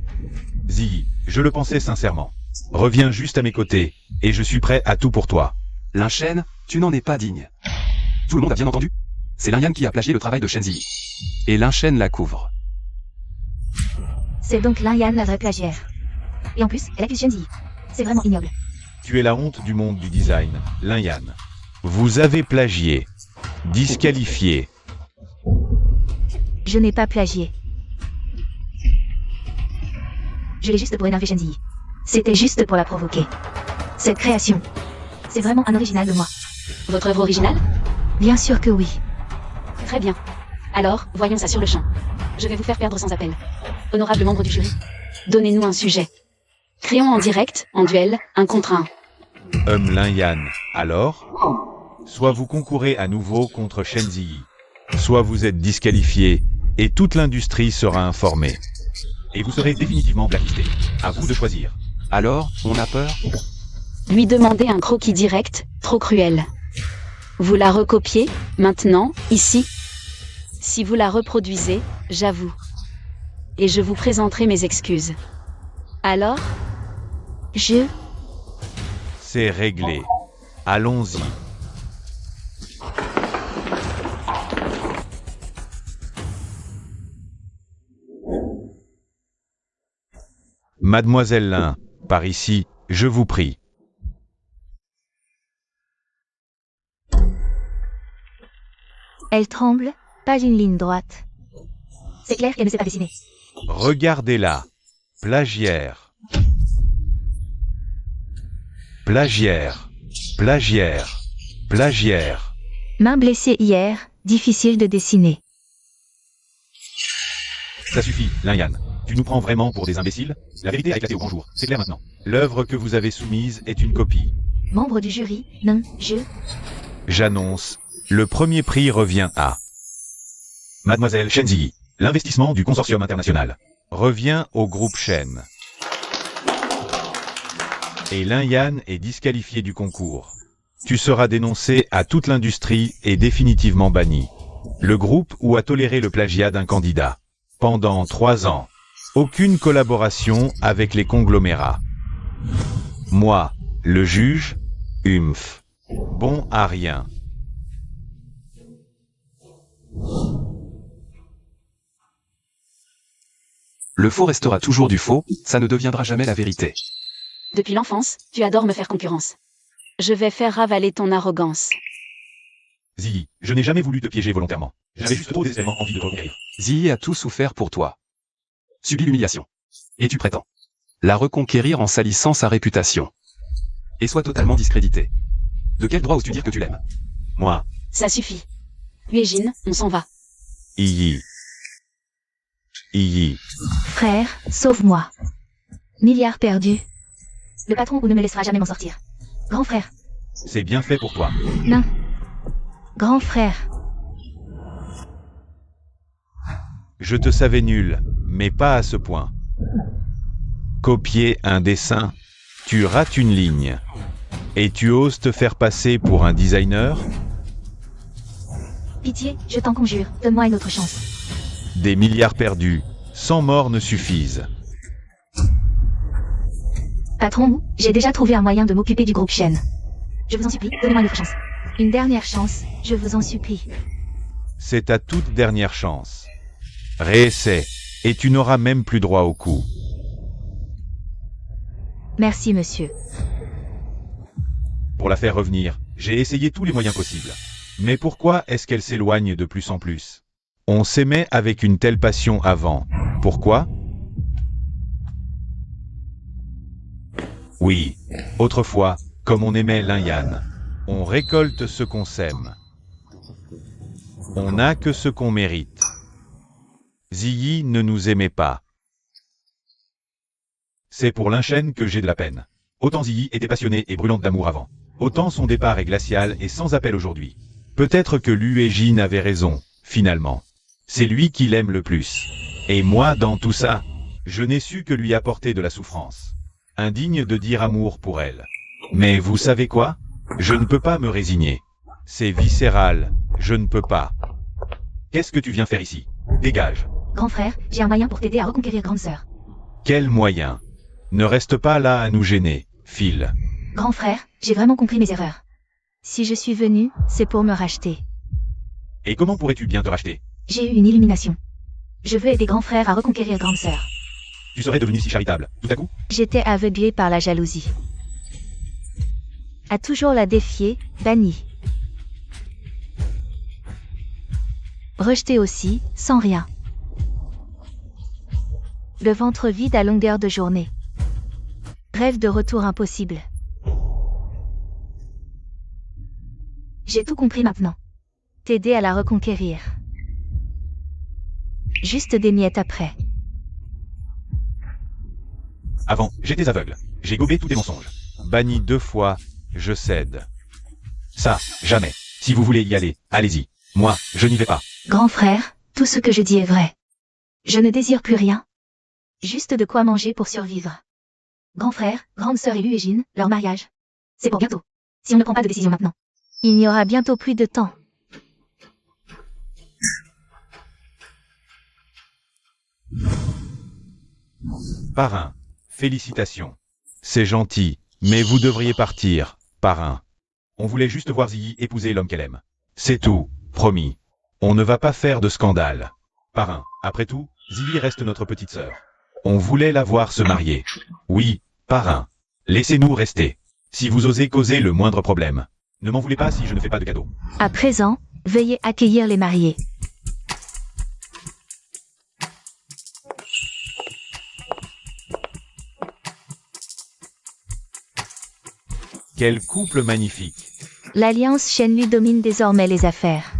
Zi, je le pensais sincèrement. Reviens juste à mes côtés, et je suis prêt à tout pour toi. Lin Shen, tu n'en es pas digne. Tout le monde a bien entendu? C'est Lin Yan qui a plagié le travail de Shenzi. Et Lin Shen la couvre. C'est donc Lin Yan la vraie plagiaire. Et en plus, elle accuse Shenzi. C'est vraiment ignoble. Tu es la honte du monde du design, Lin Yan. Vous avez plagié. Disqualifié. Je n'ai pas plagié. Je l'ai juste pour énerver Shenzi. C'était juste pour la provoquer. Cette création, c'est vraiment un original de moi. Votre œuvre originale? Bien sûr que oui. Très bien. Alors, voyons ça sur le champ. Je vais vous faire perdre sans appel. Honorable membre du jury, donnez-nous un sujet. Créons en direct, en duel, 1 contre 1. Lin Yan, alors? Soit vous concourez à nouveau contre Shenzi, soit vous êtes disqualifié, et toute l'industrie sera informée. Et vous serez définitivement blacklisté. À vous de choisir. Alors, on a peur? Lui demander un croquis direct, trop cruel. Vous la recopiez, maintenant, ici. Si vous la reproduisez, j'avoue. Et je vous présenterai mes excuses. Alors? C'est réglé. Allons-y. Mademoiselle Lin, par ici, je vous prie. Elle tremble, pas une ligne droite. C'est clair qu'elle ne sait pas dessiner. Regardez-la. Plagiaire. Plagiaire. Plagiaire. Plagiaire. Main blessée hier, difficile de dessiner. Ça suffit, Lin Yan. Tu nous prends vraiment pour des imbéciles? La vérité a éclaté au grand jour, c'est clair maintenant. L'œuvre que vous avez soumise est une copie. Membre du jury, non, J'annonce, le premier prix revient à Mademoiselle Shenzi. L'investissement du consortium international revient au groupe Shen. Et Lin Yan est disqualifié du concours. tu seras dénoncé à toute l'industrie et définitivement banni. Le groupe ou a toléré le plagiat d'un candidat. Pendant 3 ans. Aucune collaboration avec les conglomérats. Moi, le juge, Humph. Bon à rien. Le faux restera toujours du faux, ça ne deviendra jamais la vérité. Depuis l'enfance, tu adores me faire concurrence. Je vais faire ravaler ton arrogance. Ziggy, je n'ai jamais voulu te piéger volontairement. J'avais juste trop désespérément envie de te reconquérir. Ziggy a tout souffert pour toi. Subis l'humiliation. Et tu prétends la reconquérir en salissant sa réputation. Et soit totalement discrédité. De quel droit oses-tu dire que tu l'aimes? Moi, Ça suffit. Eugène, on s'en va. Iyi. Iyi. Frère, sauve-moi. Milliard perdu. Le patron ne me laissera jamais m'en sortir. Grand frère. C'est bien fait pour toi. Non. Grand frère. Je te savais nul, mais pas à ce point. Copier un dessin, tu rates une ligne. Et tu oses te faire passer pour un designer? Pitié, je t'en conjure, donne-moi une autre chance. Des milliards perdus, 100 morts ne suffisent. Patron, j'ai déjà trouvé un moyen de m'occuper du groupe Shen. Je vous en supplie, donnez-moi une autre chance. Une dernière chance, je vous en supplie. C'est ta toute dernière chance. Réessaie, et tu n'auras même plus droit au coup. Merci, monsieur. Pour la faire revenir, j'ai essayé tous les moyens possibles. Mais pourquoi est-ce qu'elle s'éloigne de plus en plus? On s'aimait avec une telle passion avant. Pourquoi? Oui, autrefois, comme on aimait Lin-Yan. On récolte ce qu'on sème. On n'a que ce qu'on mérite. Ziggy ne nous aimait pas. C'est pour Lin-Chen que j'ai de la peine. Autant Ziggy était passionnée et brûlante d'amour avant. Autant son départ est glacial et sans appel aujourd'hui. Peut-être que Lu et Jin avaient raison, finalement. C'est lui qui l'aime le plus. Et moi, dans tout ça, je n'ai su que lui apporter de la souffrance. Indigne de dire amour pour elle. Mais vous savez quoi? Je ne peux pas me résigner. C'est viscéral, je ne peux pas. Qu'est-ce que tu viens faire ici? Dégage. Grand frère, j'ai un moyen pour t'aider à reconquérir grande sœur. Quel moyen? Ne reste pas là à nous gêner, Phil. Grand frère, j'ai vraiment compris mes erreurs. Si je suis venu, c'est pour me racheter. Et comment pourrais-tu bien te racheter? J'ai eu une illumination. Je veux aider grand frère à reconquérir grande sœur. Tu serais devenu si charitable, tout à coup? J'étais aveuglé par la jalousie. À toujours la défier, banni. Rejeté aussi, sans rien. Le ventre vide à longueur de journée. Rêve de retour impossible. J'ai tout compris maintenant. T'aider à la reconquérir. Juste des miettes après. Avant, j'étais aveugle. J'ai gobé tous tes mensonges. Banni 2 fois, je cède. Ça, jamais. Si vous voulez y aller, allez-y. Moi, je n'y vais pas. Grand frère, tout ce que je dis est vrai. Je ne désire plus rien. Juste de quoi manger pour survivre. Grand frère, grande sœur et Eugène, leur mariage. C'est pour bientôt. Si on ne prend pas de décision maintenant. Il n'y aura bientôt plus de temps. Parrain, félicitations. C'est gentil, mais vous devriez partir, parrain. On voulait juste voir Ziggy épouser l'homme qu'elle aime. C'est tout, promis. On ne va pas faire de scandale. Parrain, après tout, Ziggy reste notre petite sœur. On voulait la voir se marier. Oui, parrain. Laissez-nous rester. Si vous osez causer le moindre problème. Ne m'en voulez pas si je ne fais pas de cadeau. À présent, veuillez accueillir les mariés. Quel couple magnifique. L'alliance Shenlue domine désormais les affaires.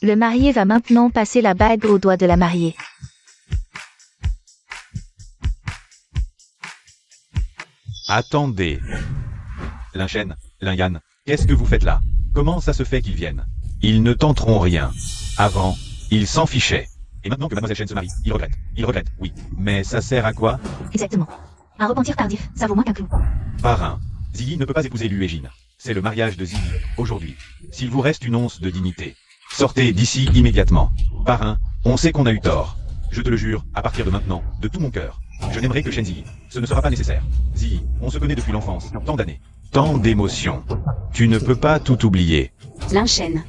Le marié va maintenant passer la bague au doigt de la mariée. Attendez. Lin-Chen, Lin-Yan, qu'est-ce que vous faites là? Comment ça se fait qu'ils viennent? Ils ne tenteront rien. Avant, ils s'en fichaient. Et maintenant que Mademoiselle Chen se marie, ils regrettent. Ils regrettent, oui. Mais ça sert à quoi? Exactement. Un repentir tardif, ça vaut moins qu'un clou. Parrain, Ziggy ne peut pas épouser Luégine. C'est le mariage de Ziggy, aujourd'hui. S'il vous reste une once de dignité, sortez d'ici immédiatement. Parrain, on sait qu'on a eu tort. Je te le jure, à partir de maintenant, de tout mon cœur, je n'aimerai que Shen-Ziggy. Ce ne sera pas nécessaire. Ziggy, on se connaît depuis l'enfance, tant d'années. Tant d'émotions. Tu ne peux pas tout oublier. Lin Shen.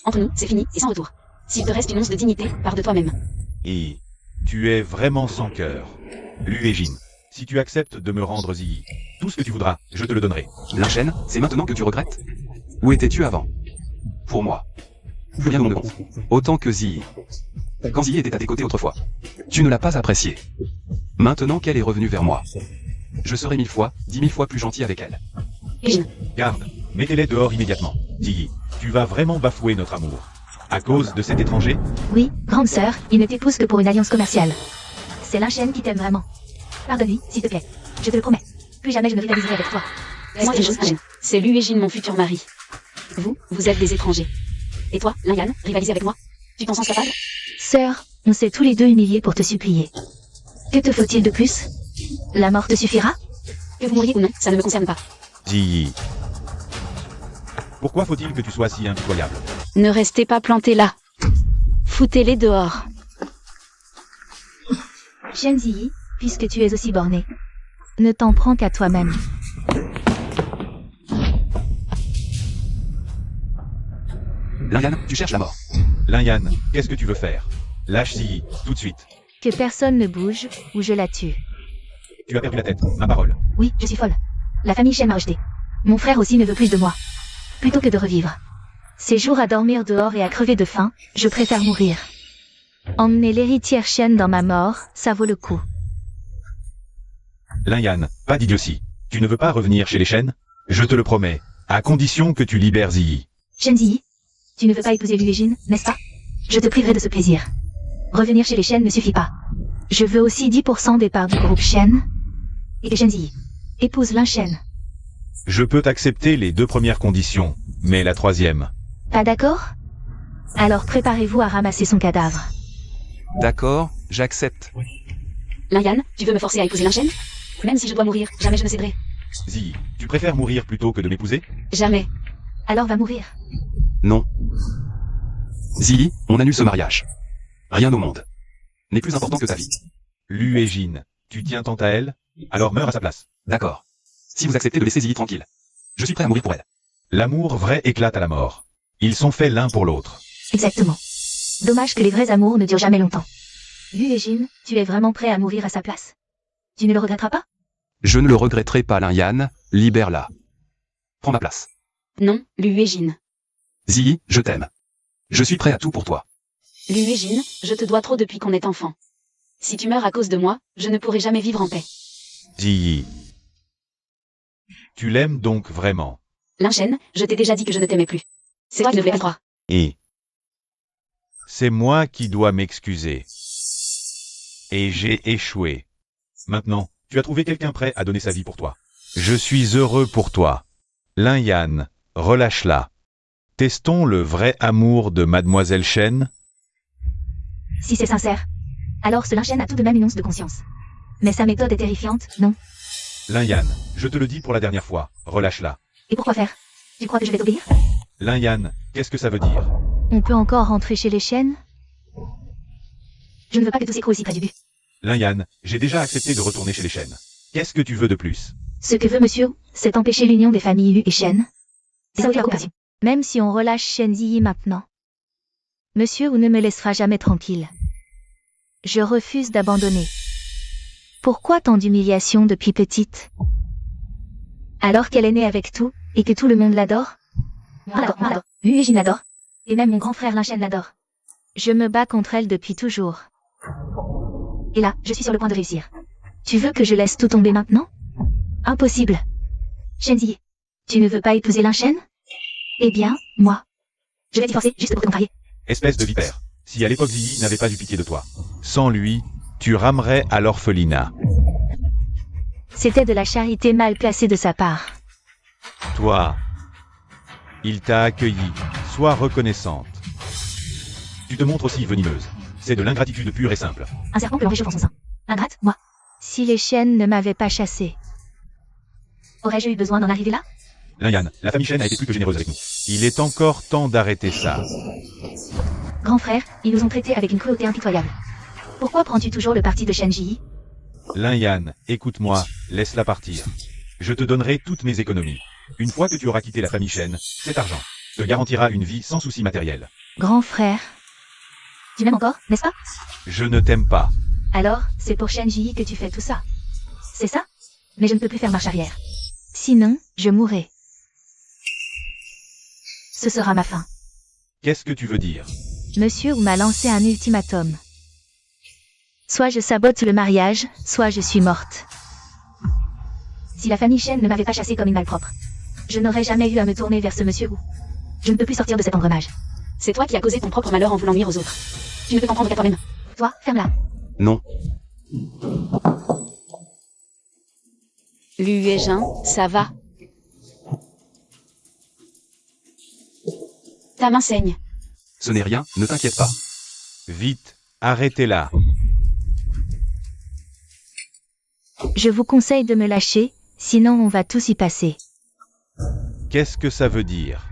Entre nous, c'est fini et sans retour. S'il te reste une once de dignité, pars de toi-même. Et tu es vraiment sans cœur. Luégine, si tu acceptes de me rendre Ziggy, tout ce que tu voudras, je te le donnerai. Lin Shen, c'est maintenant que tu regrettes? Où étais-tu avant? Pour moi, plus rien ne compte. Autant que Ziggy. Quand Ziggy était à tes côtés autrefois, tu ne l'as pas appréciée. Maintenant qu'elle est revenue vers moi, je serai 1000 fois, 10 000 fois plus gentil avec elle. Luégine. Garde, mettez-les dehors immédiatement. Ziggy, tu vas vraiment bafouer notre amour. À cause de cet étranger? Oui, grande sœur, il ne t'épouse que pour une alliance commerciale. C'est Lin Shen qui t'aime vraiment. Pardonne-lui, s'il te plaît. Je te le promets. Plus jamais je ne rivaliserai avec toi. Laisse-moi une chose, Shen. C'est Luégine, mon futur mari. Vous êtes des étrangers. Et toi, Lin Yan, rivaliser avec moi? Tu t'en sens capable? Sœur, on s'est tous les deux humiliés pour te supplier. Que te faut-il de plus? La mort te suffira? Que vous mouriez ou non, ça ne me concerne pas. Ziggy. Pourquoi faut-il que tu sois si impitoyable? Ne restez pas plantés là. Foutez-les dehors. Shen-Ziggy, puisque tu es aussi borné, ne t'en prends qu'à toi-même. Lin Yan, tu cherches la mort. Lin Yan, qu'est-ce que tu veux faire? Lâche Ziggy, tout de suite. Que personne ne bouge, ou je la tue. Tu as perdu la tête, ma parole. Oui, je suis folle. La famille Shen m'a rejeté. Mon frère aussi ne veut plus de moi. Plutôt que de revivre ces jours à dormir dehors et à crever de faim, je préfère mourir. Emmener l'héritière Shen dans ma mort, ça vaut le coup. Lin Yan, pas d'idiotie. Tu ne veux pas revenir chez les Shen? Je te le promets, à condition que tu libères Ziggy. Shen-Ziggy, tu ne veux pas épouser Luégine, n'est-ce pas? Je te priverai de ce plaisir. Revenir chez les Shen ne suffit pas. Je veux aussi 10% des parts du groupe Shen. Et que Shen-Ziggy épouse Lin Shen. Je peux t'accepter les 2 premières conditions, mais la 3e. Pas d'accord? Alors préparez-vous à ramasser son cadavre. D'accord, j'accepte. Lin Yan, tu veux me forcer à épouser Lin Shen? Même si je dois mourir, jamais je ne céderai. Ziggy, tu préfères mourir plutôt que de m'épouser? Jamais. Alors va mourir. Non. Ziggy, on annule ce mariage. Rien au monde n'est plus important que ta vie. Luégine, tu tiens tant à elle? Alors meurs à sa place. D'accord. Si vous acceptez de laisser Ziggy tranquille, je suis prêt à mourir pour elle. L'amour vrai éclate à la mort. Ils sont faits l'un pour l'autre. Exactement. Dommage que les vrais amours ne durent jamais longtemps. Luégine, tu es vraiment prêt à mourir à sa place? Tu ne le regretteras pas? Je ne le regretterai pas, Lin Yan, libère-la. Prends ma place. Non, Luégine. Ziggy, je t'aime. Je suis prêt à tout pour toi. Luégine, je te dois trop depuis qu'on est enfant. Si tu meurs à cause de moi, je ne pourrai jamais vivre en paix. Ziggy. Tu l'aimes donc vraiment? Lin Shen, je t'ai déjà dit que je ne t'aimais plus. C'est toi qui ne voulais pas croire. Et c'est moi qui dois m'excuser. Et j'ai échoué. Maintenant, tu as trouvé quelqu'un prêt à donner sa vie pour toi. Je suis heureux pour toi. Lin Yan, relâche-la. Testons le vrai amour de Mademoiselle Shen. Si c'est sincère, alors ce Lin Shen a tout de même une once de conscience. Mais sa méthode est terrifiante, non? Lin Yan, je te le dis pour la dernière fois, relâche-la. Et pourquoi faire? Tu crois que je vais t'obéir? Lin Yan, qu'est-ce que ça veut dire? On peut encore rentrer chez les Shen? Je ne veux pas que tout s'écroule si près du but. Lin Yan, j'ai déjà accepté de retourner chez les Shen. Qu'est-ce que tu veux de plus? Ce que veut monsieur, c'est empêcher l'union des familles Yu et Shen. C'est ça aussi la compassion. Même si on relâche Shen-Ziggy maintenant, monsieur Wu ne me laissera jamais tranquille. Je refuse d'abandonner. Pourquoi tant d'humiliation depuis petite? Alors qu'elle est née avec tout, et que tout le monde l'adore? Moi l'adore, Luégine l'adore. Et même mon grand frère Lin Shen l'adore. Je me bats contre elle depuis toujours. Et là, je suis sur le point de réussir. Tu veux que je laisse tout tomber maintenant? Impossible. Shen-Ziggy, tu ne veux pas épouser Lin Shen? Eh bien, moi. Je vais t'y forcer juste pour te contrarier. Espèce de vipère. Si à l'époque Ziggy n'avait pas eu pitié de toi. Sans lui, tu ramerais à l'orphelinat. C'était de la charité mal placée de sa part. Toi, il t'a accueilli. Sois reconnaissante. Tu te montres aussi venimeuse. C'est de l'ingratitude pure et simple. Un serpent peut l'empêcher pour son sein. Ingrate, moi. Si Si les Shen ne m'avaient pas chassé, aurais-je eu besoin d'en arriver là? Lin Yan, la famille Shen a été plus que généreuse avec nous. Il est encore temps d'arrêter ça. Grand frère, ils nous ont traités avec une cruauté impitoyable. Pourquoi prends-tu toujours le parti de Shen Ji? Lin Yan, écoute-moi, laisse-la partir. Je te donnerai toutes mes économies. Une fois que tu auras quitté la famille Shen, cet argent te garantira une vie sans souci matériel. Grand frère, tu m'aimes encore, n'est-ce pas? Je ne t'aime pas. Alors, c'est pour Shen Ji que tu fais tout ça. C'est ça? Mais je ne peux plus faire marche arrière. Sinon, je mourrai. Ce sera ma fin. Qu'est-ce que tu veux dire? Monsieur Wu m'a lancé un ultimatum. Soit je sabote le mariage, soit je suis morte. Si la famille Shen ne m'avait pas chassée comme une malpropre, je n'aurais jamais eu à me tourner vers ce monsieur Wu. Je ne peux plus sortir de cet engrenage. C'est toi qui as causé ton propre malheur en voulant nuire aux autres. Tu ne peux comprendre qu'à toi-même. Toi, ferme-la. Non. Luégin, ça va? Ta main saigne. Ce n'est rien, ne t'inquiète pas. Vite, arrêtez-la. Je vous conseille de me lâcher, sinon on va tous y passer. Qu'est-ce que ça veut dire?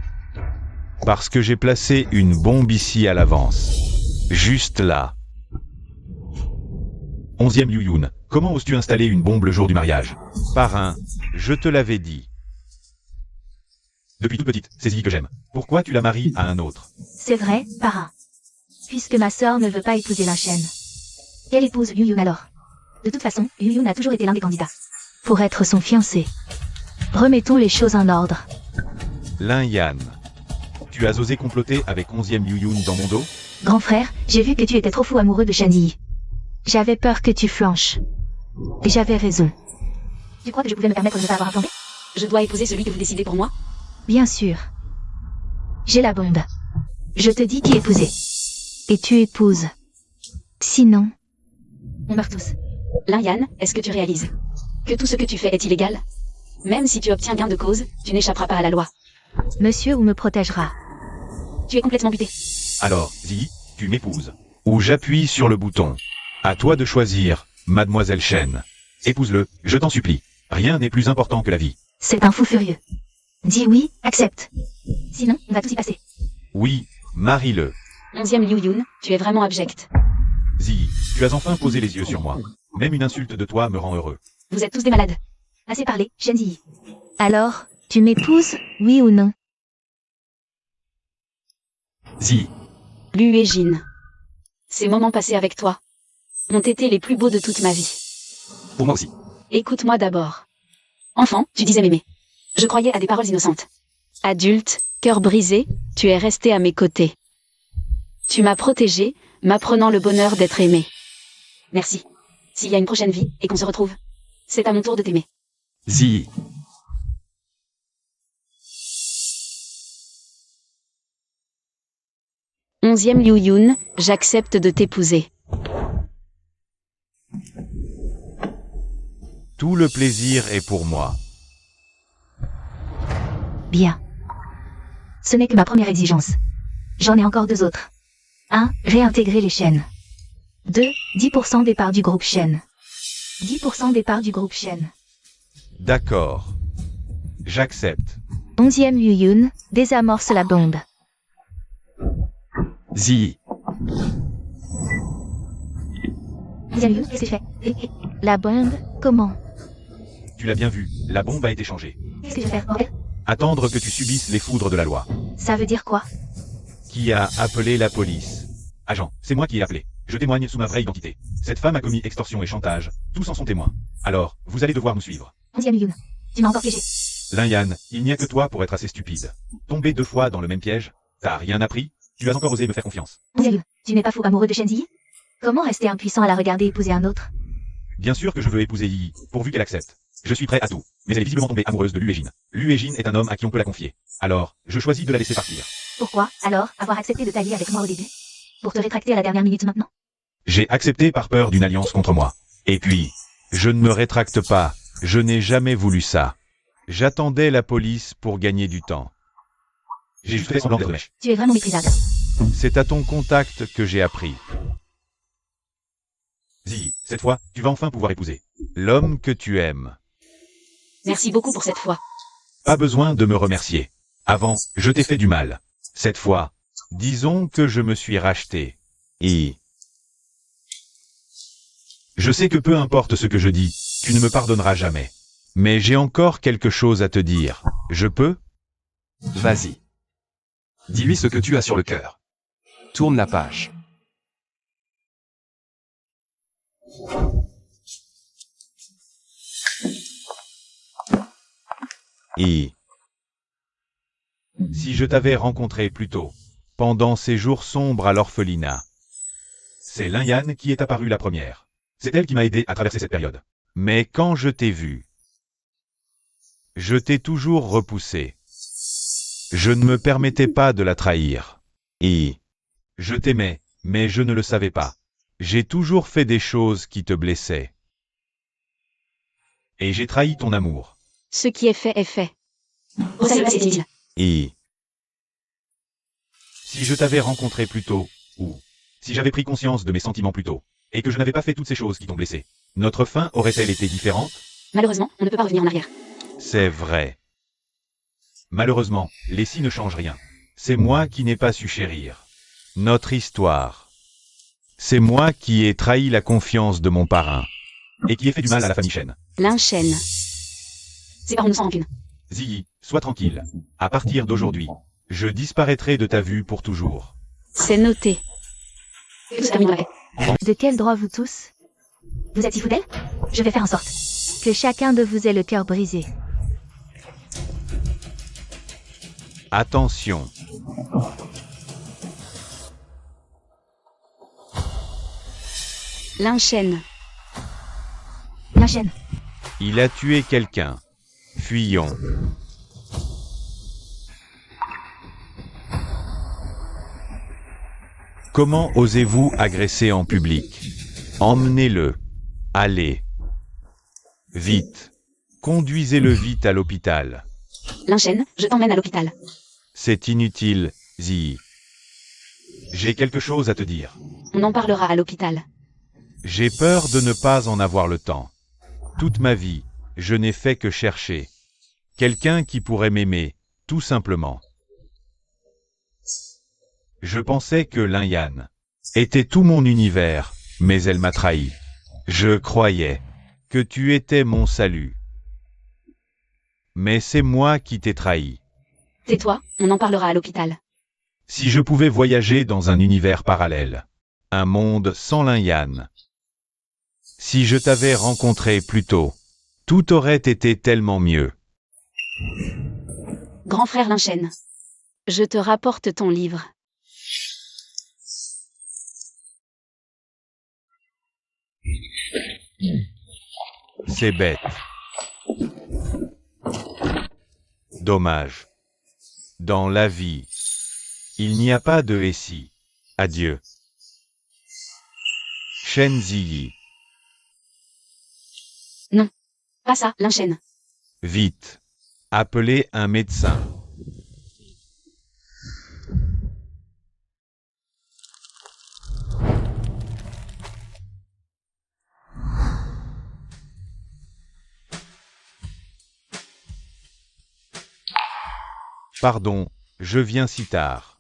Parce que j'ai placé une bombe ici à l'avance. Juste là. 11e Liu Yun, comment oses-tu installer une bombe le jour du mariage? Parrain, je te l'avais dit. Depuis toute petite, c'est Ziyi que j'aime. Pourquoi tu la maries à un autre? C'est vrai, parrain. Puisque ma sœur ne veut pas épouser Lin Shen. Quelle épouse Yu Yun alors? De toute façon, Yu Yun a toujours été l'un des candidats. Pour être son fiancé. Remettons les choses en ordre. Lin Yan, tu as osé comploter avec 11e Liu Yun dans mon dos? Grand frère, j'ai vu que tu étais trop fou amoureux de Shen Yi. J'avais peur que tu flanches. Et j'avais raison. Tu crois que je pouvais me permettre de ne pas avoir un plan B? Je dois épouser celui que vous décidez pour moi? Bien sûr. J'ai la bombe. Je te dis qui épouser. Et tu épouses. Sinon... On meurt tous. Lin Yan, est-ce que tu réalises que tout ce que tu fais est illégal? Même si tu obtiens gain de cause, tu n'échapperas pas à la loi. Monsieur Wu me protégera. Tu es complètement buté. Alors, Ziyi, tu m'épouses. Ou j'appuie sur le bouton. À toi de choisir, mademoiselle Shen. Épouse-le, je t'en supplie. Rien n'est plus important que la vie. C'est un fou furieux. Dis oui, accepte. Sinon, on va tous y passer. Oui, marie-le. 11e Liu Yun, tu es vraiment abject. Ziyi, tu as enfin posé les yeux sur moi. Même une insulte de toi me rend heureux. Vous êtes tous des malades. Assez parlé, Shen Ziyi. Alors, tu m'épouses, oui ou non? Ziyi, Lu et Jin. Ces moments passés avec toi ont été les plus beaux de toute ma vie. pour moi aussi. Écoute-moi d'abord. Enfant, tu disais m'aimer. Je croyais à des paroles innocentes. Adulte, cœur brisé, tu es resté à mes côtés. Tu m'as protégé, m'apprenant le bonheur d'être aimé. Merci. S'il y a une prochaine vie, et qu'on se retrouve, c'est à mon tour de t'aimer. Ziyi, 11e Liu Yun, j'accepte de t'épouser. Tout le plaisir est pour moi. Bien. Ce n'est que ma première exigence. J'en ai encore deux autres. 1. Réintégrer les chaînes. 2. 10% des parts du groupe Shen. 10% des parts du groupe Shen. D'accord. J'accepte. 11e Liu Yun, désamorce la bombe. Ziyi, 11e Liu, qu'est-ce que je fais? La bombe, comment? Tu l'as bien vu, la bombe a été changée. Qu'est-ce que je vais faire, bordel? Attendre que tu subisses les foudres de la loi. Ça veut dire quoi? Qui a appelé la police? Agent, c'est moi qui ai appelé. Je témoigne sous ma vraie identité. Cette femme a commis extorsion et chantage. Tous en sont témoins. Alors, vous allez devoir nous suivre. 11e Liu Yun, tu m'as encore piégé. Lin Yan, il n'y a que toi pour être assez stupide. Tomber 2 fois dans le même piège? T'as rien appris? Tu as encore osé me faire confiance. 11e Liu, tu n'es pas fou amoureux de Shen Ziyi? Comment rester impuissant à la regarder épouser un autre? Bien sûr que je veux épouser Yi, pourvu qu'elle accepte. Je suis prêt à tout. Mais elle est visiblement tombée amoureuse de Lu et Jin. Lu et Jin est un homme à qui on peut la confier. Alors, je choisis de la laisser partir. Pourquoi, alors, avoir accepté de t'allier avec moi au début? Pour te rétracter à la dernière minute maintenant? J'ai accepté par peur d'une alliance contre moi. Et puis, je ne me rétracte pas. Je n'ai jamais voulu ça. J'attendais la police pour gagner du temps. J'ai juste fait semblant d'être mèche. Tu es vraiment méprisable. C'est à ton contact que j'ai appris. Ziyi, cette fois, tu vas enfin pouvoir épouser l'homme que tu aimes. Merci beaucoup pour cette fois. Pas besoin de me remercier. Avant, je t'ai fait du mal. Cette fois, disons que je me suis racheté. Et je sais que peu importe ce que je dis, tu ne me pardonneras jamais. Mais j'ai encore quelque chose à te dire. Je peux? Vas-y. Dis-lui ce que tu as sur le cœur. Tourne la page. Et si je t'avais rencontré plus tôt, pendant ces jours sombres à l'orphelinat, c'est Lin-Yan qui est apparue la première. C'est elle qui m'a aidé à traverser cette période. Mais quand je t'ai vu, je t'ai toujours repoussé. Je ne me permettais pas de la trahir. Et je t'aimais, mais je ne le savais pas. J'ai toujours fait des choses qui te blessaient. Et j'ai trahi ton amour. Ce qui est fait est fait. Rosa le passé est inutile. Et si je t'avais rencontré plus tôt, ou si j'avais pris conscience de mes sentiments plus tôt, et que je n'avais pas fait toutes ces choses qui t'ont blessé, notre fin aurait-elle été différente? Malheureusement, on ne peut pas revenir en arrière. C'est vrai. Malheureusement, les si ne changent rien. C'est moi qui n'ai pas su chérir notre histoire. C'est moi qui ai trahi la confiance de mon parrain, et qui ai fait du mal à la famille Shen. Lin Shen. Ses parents ne sont rancune. Ziyi, sois tranquille. À partir d'aujourd'hui, je disparaîtrai de ta vue pour toujours. C'est noté. Tout se termine dans la paix. De quel droit vous tous? Vous êtes si fous d'elle? Je vais faire en sorte que chacun de vous ait le cœur brisé. Attention. Lin Shen. La chaîne. Il a tué quelqu'un. Fuyons. Comment osez-vous agresser en public? Emmenez-le. Allez. Vite. Conduisez-le vite à l'hôpital. Lin Shen, je t'emmène à l'hôpital. C'est inutile, Ziyi. J'ai quelque chose à te dire. On en parlera à l'hôpital. J'ai peur de ne pas en avoir le temps. Toute ma vie, je n'ai fait que chercher quelqu'un qui pourrait m'aimer, tout simplement. Je pensais que Lin-Yan était tout mon univers, mais elle m'a trahi. Je croyais que tu étais mon salut. Mais c'est moi qui t'ai trahi. Tais-toi, on en parlera à l'hôpital. Si je pouvais voyager dans un univers parallèle, un monde sans Lin-Yan, si je t'avais rencontré plus tôt, tout aurait été tellement mieux. Grand frère Lin Shen. Je te rapporte ton livre. C'est bête. Dommage. Dans la vie, il n'y a pas de et si. Adieu. Shen Ziyi. Non. Pas ça, Lin Shen. Vite. Appelez un médecin. Pardon, je viens si tard.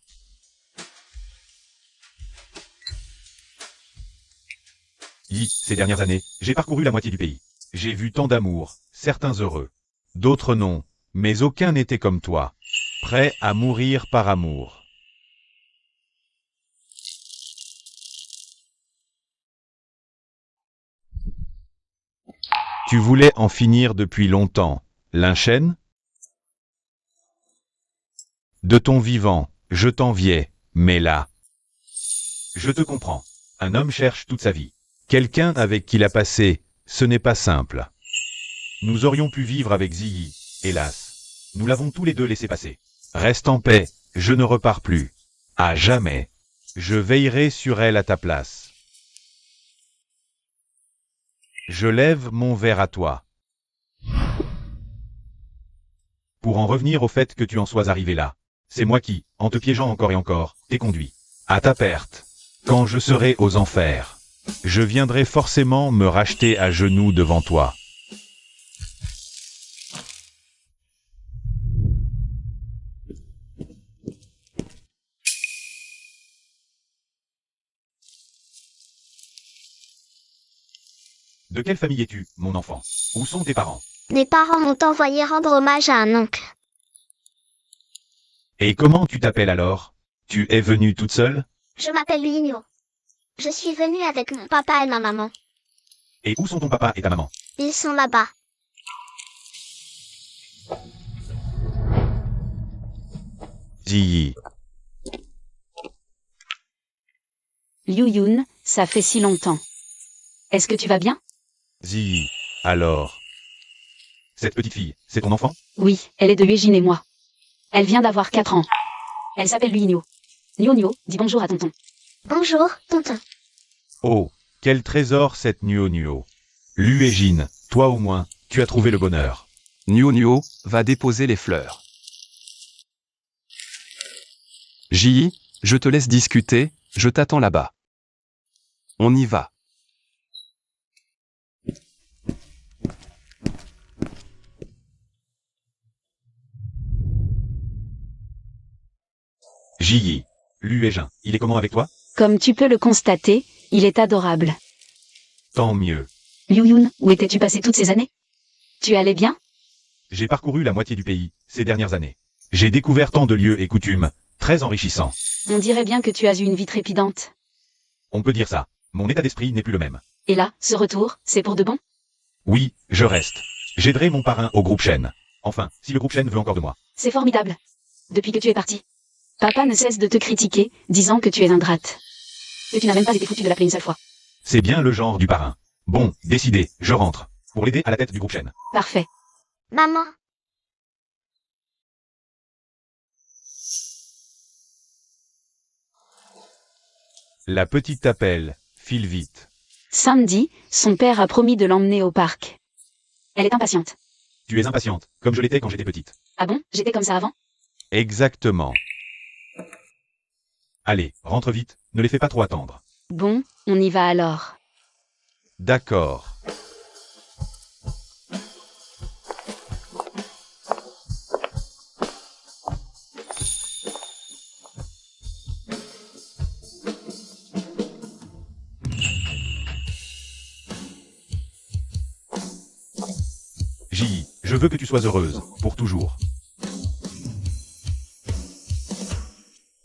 Ces dernières années, j'ai parcouru la moitié du pays. J'ai vu tant d'amour, certains heureux, d'autres non, mais aucun n'était comme toi, prêt à mourir par amour. Tu voulais en finir depuis longtemps, Lin Shen? De ton vivant, je t'enviais, mais là... Je te comprends. Un homme cherche toute sa vie. Quelqu'un avec qui l'a passé, ce n'est pas simple. Nous aurions pu vivre avec Ziyi, hélas. Nous l'avons tous les deux laissé passer. Reste en paix, je ne repars plus. À jamais. Je veillerai sur elle à ta place. Je lève mon verre à toi. Pour en revenir au fait que tu en sois arrivé là, c'est moi qui, en te piégeant encore et encore, t'ai conduit. À ta perte. Quand je serai aux enfers. Je viendrai forcément me racheter à genoux devant toi. De quelle famille es-tu, mon enfant? Où sont tes parents? Mes parents m'ont envoyé rendre hommage à un oncle. Et comment tu t'appelles alors? Tu es venue toute seule? Je m'appelle Ligno. Je suis venue avec mon papa et ma maman. Et où sont ton papa et ta maman? Ils sont là-bas. Ziyi. Liu Yun, ça fait si longtemps. Est-ce que tu vas bien? Ziyi. Alors. Cette petite fille, c'est ton enfant? Oui, elle est de Yujin et moi. Elle vient d'avoir 4 ans. Elle s'appelle Luinio. Nio, dis bonjour à tonton. Bonjour, tonton. Oh, quel trésor cette Nuo. Luégine, toi au moins, tu as trouvé le bonheur. Nuo va déposer les fleurs. Ji, je te laisse discuter, je t'attends là-bas. On y va. Ji, Luégin, il est comment avec toi? Comme tu peux le constater, il est adorable. Tant mieux. Liu Yun, où étais-tu passé toutes ces années? Tu allais bien? J'ai parcouru la moitié du pays, ces dernières années. J'ai découvert tant de lieux et coutumes, très enrichissants. On dirait bien que tu as eu une vie trépidante. On peut dire ça. Mon état d'esprit n'est plus le même. Et là, ce retour, c'est pour de bon? Oui, je reste. J'aiderai mon parrain au groupe Shen. Enfin, si le groupe Shen veut encore de moi. C'est formidable. Depuis que tu es parti. Papa ne cesse de te critiquer, disant que tu es ingrate. Que tu n'as même pas été foutu de l'appeler une seule fois. C'est bien le genre du parrain. Bon, décidé, je rentre. Pour l'aider à la tête du groupe Shen. Parfait. Maman. La petite t'appelle, file vite. Samedi, son père a promis de l'emmener au parc. Elle est impatiente. Tu es impatiente, comme je l'étais quand j'étais petite. Ah bon? J'étais comme ça avant? Exactement. Allez, rentre vite, ne les fais pas trop attendre. Bon, on y va alors. D'accord. Ji, je veux que tu sois heureuse, pour toujours.